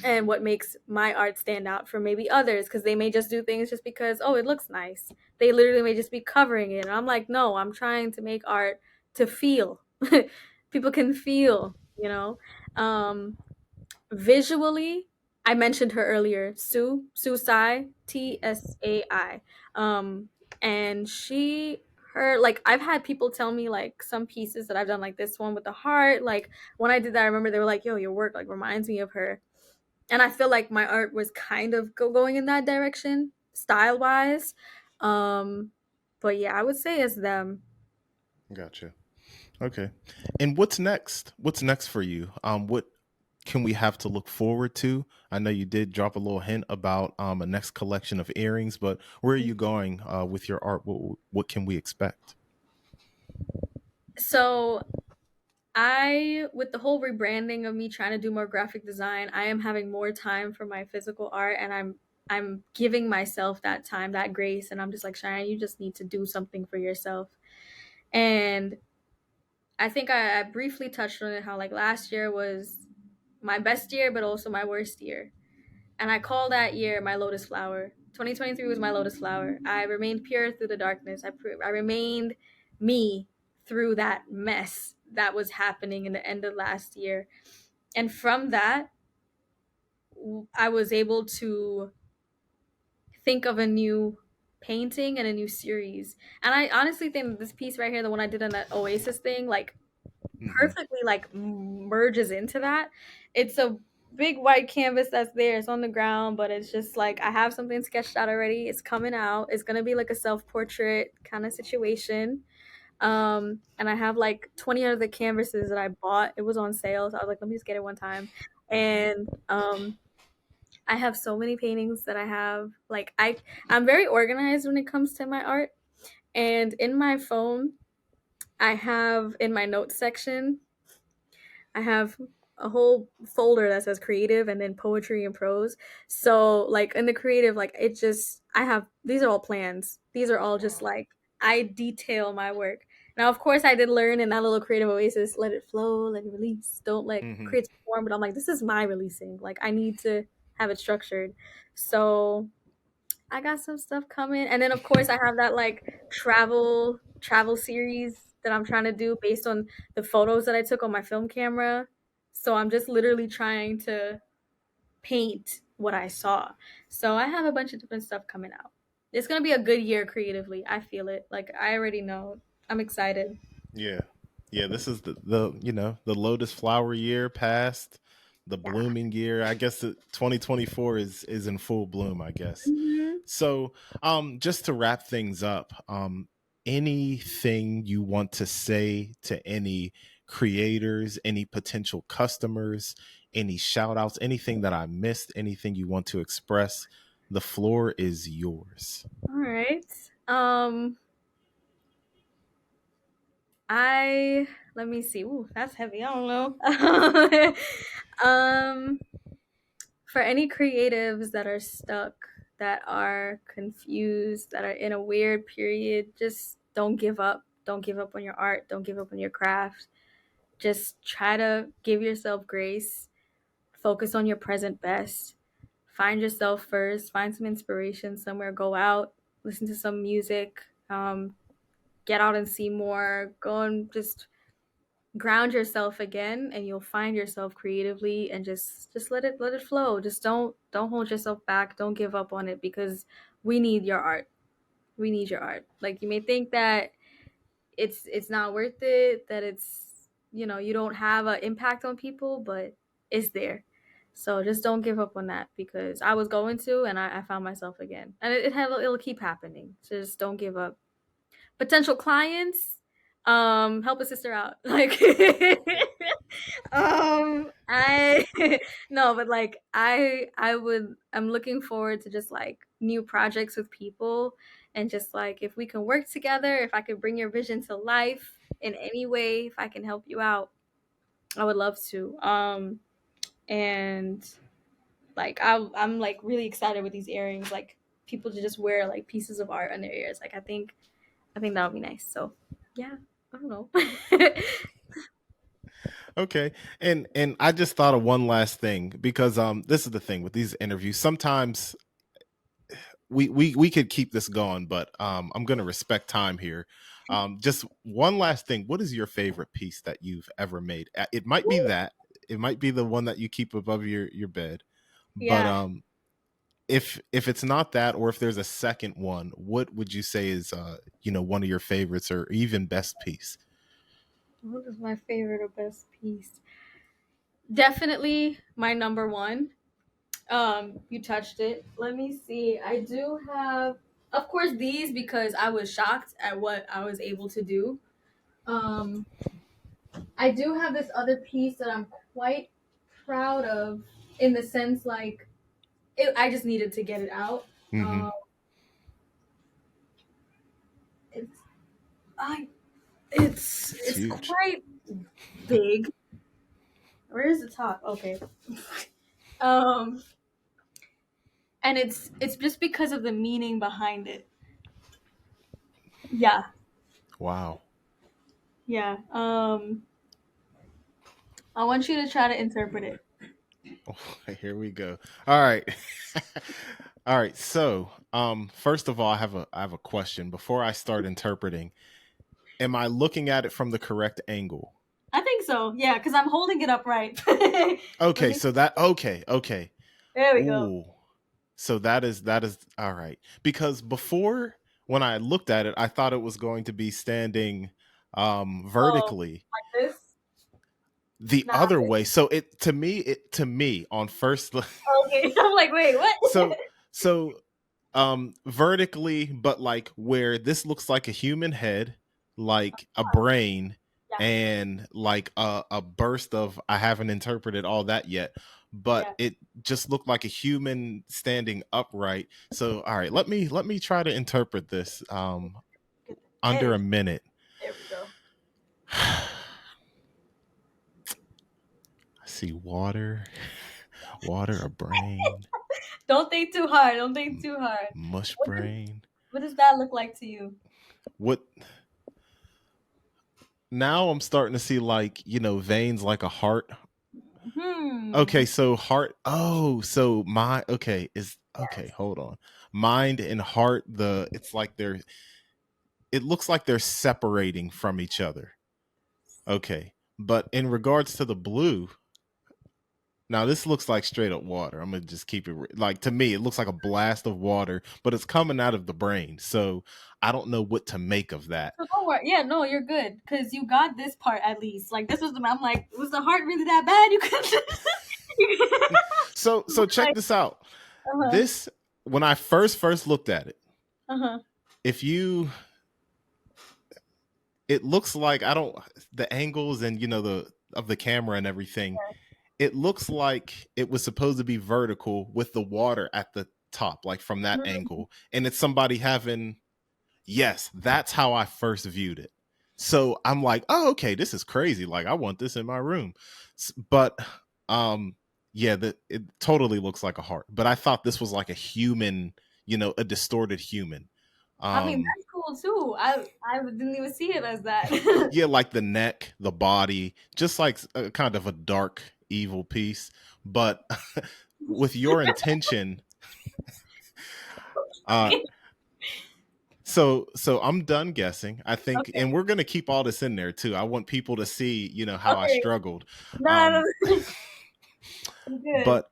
and what makes my art stand out from maybe others, because they may just do things just because, oh, it looks nice. They literally may just be covering it, and I'm like, no, I'm trying to make art to feel. People can feel, um visually. I mentioned her earlier, Sue Sai, Tsai. um and she her like I've had people tell me like some pieces that I've done, like this one with the heart, like when I did that, I remember they were like, yo, your work like reminds me of her. And I feel like my art was kind of going in that direction, style wise. Um, but yeah, I would say it's them. Gotcha. Okay. And what's next? What's next for you? What can we have to look forward to? I know you did drop a little hint about a next collection of earrings, but where are you going with your art? What can we expect? So with the whole rebranding of me trying to do more graphic design, I am having more time for my physical art, and I'm giving myself that time, that grace, and I'm just like, Cheyenne, you just need to do something for yourself. And I think I briefly touched on it, how like last year was my best year, but also my worst year. And I call that year my lotus flower. 2023 was my lotus flower. I remained pure through the darkness. I remained me through that mess that was happening in the end of last year. And from that, I was able to think of a new painting and a new series. And I honestly think that this piece right here, the one I did in that Oasis thing, like Hmm. perfectly like merges into that. It's a big white canvas that's there. It's on the ground, but it's just like I have something sketched out already. It's coming out. It's gonna be like a self-portrait kind of situation. And I have like 20 other canvases that I bought. It was on sale, so I was like, let me just get it one time. And I have so many paintings that I have. Like I'm very organized when it comes to my art. And in my phone, I have in my notes section, I have a whole folder that says creative and then poetry and prose. So like in the creative, like it just I have these are all plans. These are all just like I detail my work. Now of course I did learn in that little creative oasis, let it flow, let it release. Don't like Hmm. create form, but I'm like, this is my releasing. Like I need to have it structured. So I got some stuff coming. And then of course I have that like travel series that I'm trying to do based on the photos that I took on my film camera. So I'm just literally trying to paint what I saw. So I have a bunch of different stuff coming out. It's going to be a good year creatively. I feel it. Like I already know. I'm excited. Yeah. Yeah, this is the lotus flower year past, the Yeah. blooming year. I guess 2024 is in full bloom, I guess. Mhm. So, just to wrap things up, anything you want to say to any creators, any potential customers, any shout outs, anything that I missed, anything you want to express, the floor is yours. All right. I let me see. Ooh, that's heavy. I don't know. um for any creatives that are stuck, that are confused, that are in a weird period, just don't give up. Don't give up on your art. Don't give up on your craft. Just try to give yourself grace. Focus on your present best. find yourself first, find some inspiration somewhere, go out, listen to some music, get out and see more, go and just ground yourself again, and you'll find yourself creatively, and just let it flow. Just don't hold yourself back, don't give up on it, because we need your art. We need your art. Like, you may think that it's not worth it, that it's, you don't have an impact on people, but it's there. So just don't give up on that, because I was going to, and I found myself again, and it'll keep happening. So just don't give up. Potential clients, help a sister out. Like, I no, but like, I'm looking forward to just like new projects with people, and just like, if we can work together, if I could bring your vision to life in any way, if I can help you out, I would love to. And like, I'm like really excited with these earrings, like people to just wear like pieces of art on their ears. Like, I think that would be nice. So yeah, I don't know. Okay. And I just thought of one last thing, because this is the thing with these interviews. Sometimes we could keep this going, but I'm going to respect time here. Just one last thing. What is your favorite piece that you've ever made? It might be that. It might be the one that you keep above your bed. But Yeah. if it's not that, or if there's a second one, what would you say is one of your favorites, or even best piece? What is my favorite or best piece? Definitely my number one. You touched it. Let me see. I do have, of course, these, because I was shocked at what I was able to do. Um, I do have this other piece that I'm quite proud of, in the sense, like, I just needed to get it out. Mm-hmm. Um, it's I It's it's huge. quite big. Where is the top? Okay. Um, and it's just because of the meaning behind it. Yeah, Wow. yeah. I want you to try to interpret it. Oh, here we go. All right. All right. So, first of all, I have a question before I start interpreting. Am I looking at it from the correct angle? I think so. Yeah, because I'm holding it upright. Let Okay, me. so that okay. There we go. Ooh. So that is all right. Because before, when I looked at it, I thought it was going to be standing Oh, vertically like this. the Nah. other way. So it to me on first Okay. I'm like, wait, what? so so vertically, but like where this looks like a human head, like a brain, Yeah, and like a burst of, I haven't interpreted all that yet, but yeah. it just looked like a human standing upright. So all right, let me try to interpret this Get the under a edge. minute. There we go. I see water, water, a brain, Don't think too hard. Don't think too hard. mush What does brain. what does that look like to you? What, now I'm starting to see, like, veins like a heart. Hmm. Okay, so heart. Oh, so my okay is okay. Yes. Hold on. Mind and heart. It's like they're. It looks like they're separating from each other. Okay, but in regards to the blue, now this looks like straight up water. I'm gonna just keep it like, to me, it looks like a blast of water, but it's coming out of the brain. So I don't know what to make of that. So don't worry. Yeah, no, you're good, because you got this part at least. Like, this was the. I'm like, was the heart really that bad? You could. So check Like, this out. uh-huh, This, when I first looked at it, uh-huh. if you it looks like, I don't, the angles and the of the camera and everything, it looks like it was supposed to be vertical with the water at the top, like from that Mhm. angle, and it's somebody having, yes, that's how I first viewed it. So I'm like, oh, okay, this is crazy, like I want this in my room. But yeah, it totally looks like a heart, but I thought this was like a human, a distorted human. I mean, um that's cool too. I didn't even see it as that. yeah, like the neck, the body, just like a kind of a dark evil piece. But with your intention, uh, so I'm done guessing. I think, Okay. and we're gonna keep all this in there too. I want people to see, how I Okay. struggled. No, no, Um, no. I'm good. but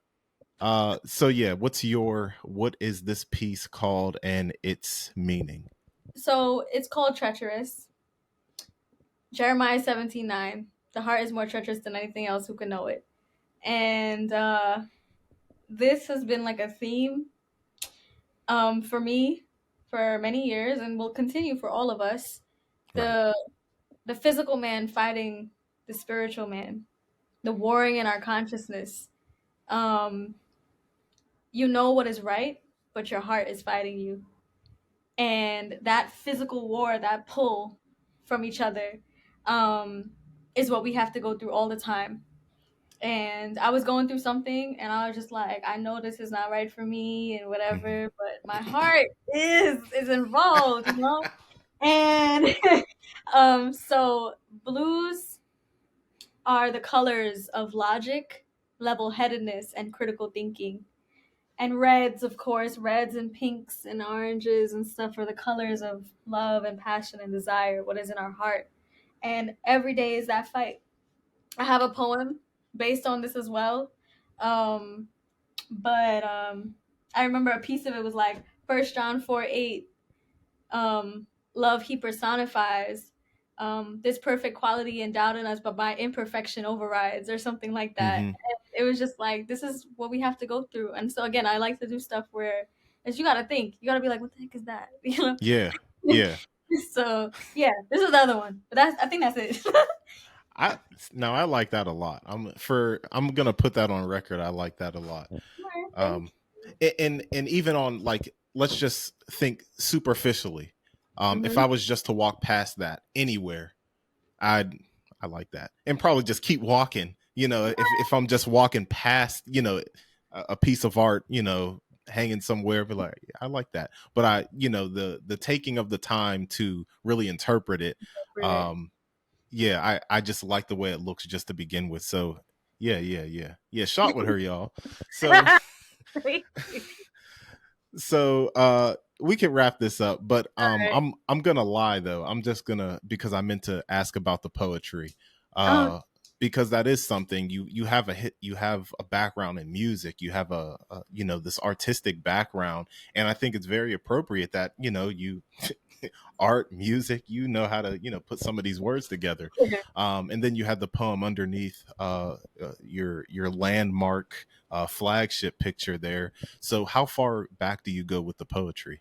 so yeah, what is this piece called and its meaning? So it's called Treacherous. Jeremiah 17:9. The heart is more treacherous than anything else. Who can know it? And this has been like a theme for me for many years, and will continue for all of us. Right. The the physical man fighting the spiritual man, the warring in our consciousness. Um, you know what is right, but your heart is fighting you, and that physical war, that pull from each other, um, is what we have to go through all the time. And I was going through something, and I was just like, I know this is not right for me and Mhm. whatever, but my heart is involved, you know. And so blues are the colors of logic, level-headedness, and critical thinking. And reds, of course, reds and pinks and oranges and stuff are the colors of love and passion and desire, what is in our heart. And every day is that fight. I have a poem based on this as well. Um, but I remember a piece of it was like 1 John 4:8. Love he personifies. This perfect quality endowed in us, but by imperfection overrides, or something like that. Mhm. And it was just like, this is what we have to go through. And so again, I like to do stuff where is you gotta think, you gotta be like, what the heck is that? You Yeah. know. Yeah. So yeah, this is the other one, but I think that's it. I Now I like that a lot. I'm gonna put that on record. I like that a lot. Alright, thank Um, and even on, like, let's just think superficially. you. If I was just to walk past that anywhere, I'd I like that, and probably just keep walking. If I'm just walking past, a piece of art, hanging somewhere, be like, "Yeah, I like that." But the taking of the time to really interpret it. Mhm. Um, yeah, I just like the way it looks just to begin with. So yeah, yeah, yeah, yeah. Shot with her, y'all. So Thank you. we can wrap this up, but Alright. I'm gonna lie though. I'm just gonna, because I meant to ask about the poetry. Oh, Because that is something, you have a background in music, you have this artistic background, and I think it's very appropriate that you art, music, how to put some of these words together. And then you had the poem underneath, your landmark, flagship picture there. So how far back do you go with the poetry?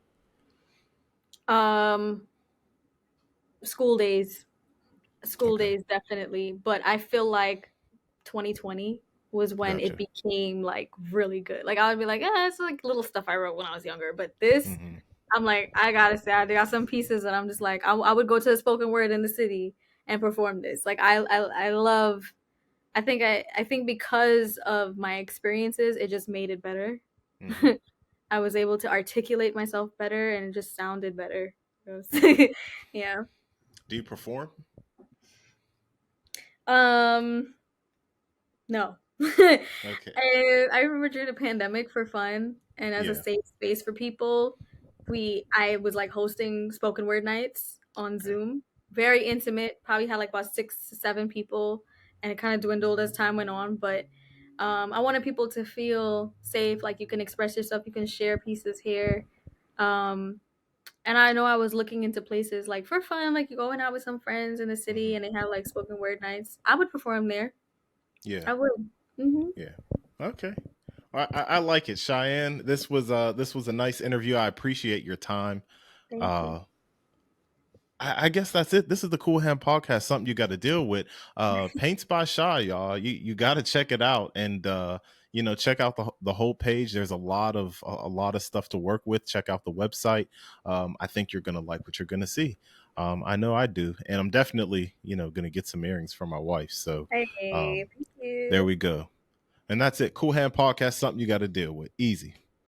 um, school days. School Okay. days, definitely, but I feel like 2020 was when it Gotcha. became, like, really good. Like, I would be like, "Ah, it's, like, little stuff I wrote when I was younger," but this, Hmm. I'm like, I gotta say, I got some pieces that I'm just like, I would go to the spoken word in the city and perform this. Like, I love I think because of my experiences, it just made it better. Hmm. I was able to articulate myself better, and it just sounded better. It was yeah. Do you perform? Um, no. Okay. I remember during the pandemic, for fun and as a Yeah. safe space for people, I was like hosting spoken word nights on Okay. Zoom. Very intimate, probably had like about 6 to 7 people, and it kind of dwindled as time went on. But I wanted people to feel safe, like you can express yourself, you can share pieces here. Um, and I know I was looking into places like for fun, like you going out with some friends in the city Hmm. and they have like spoken word nights. I would perform there. Yeah. I would. Hmm. Yeah. Okay. I like it, Cheyenne. This was a nice interview. I appreciate your time. Thank you. Uh, I guess that's it. This is the Cool Hand Podcast. Something you got to deal with. Paints by Shy, y'all. You got to check it out, and check out the whole page. There's a lot of stuff to work with. Check out the website. I think you're gonna like what you're gonna see. I know I do, and I'm definitely gonna get some earrings for my wife. So Hey, um, thank there you. we go. And that's it. Cool Hand Podcast. Something you got to deal with. Easy.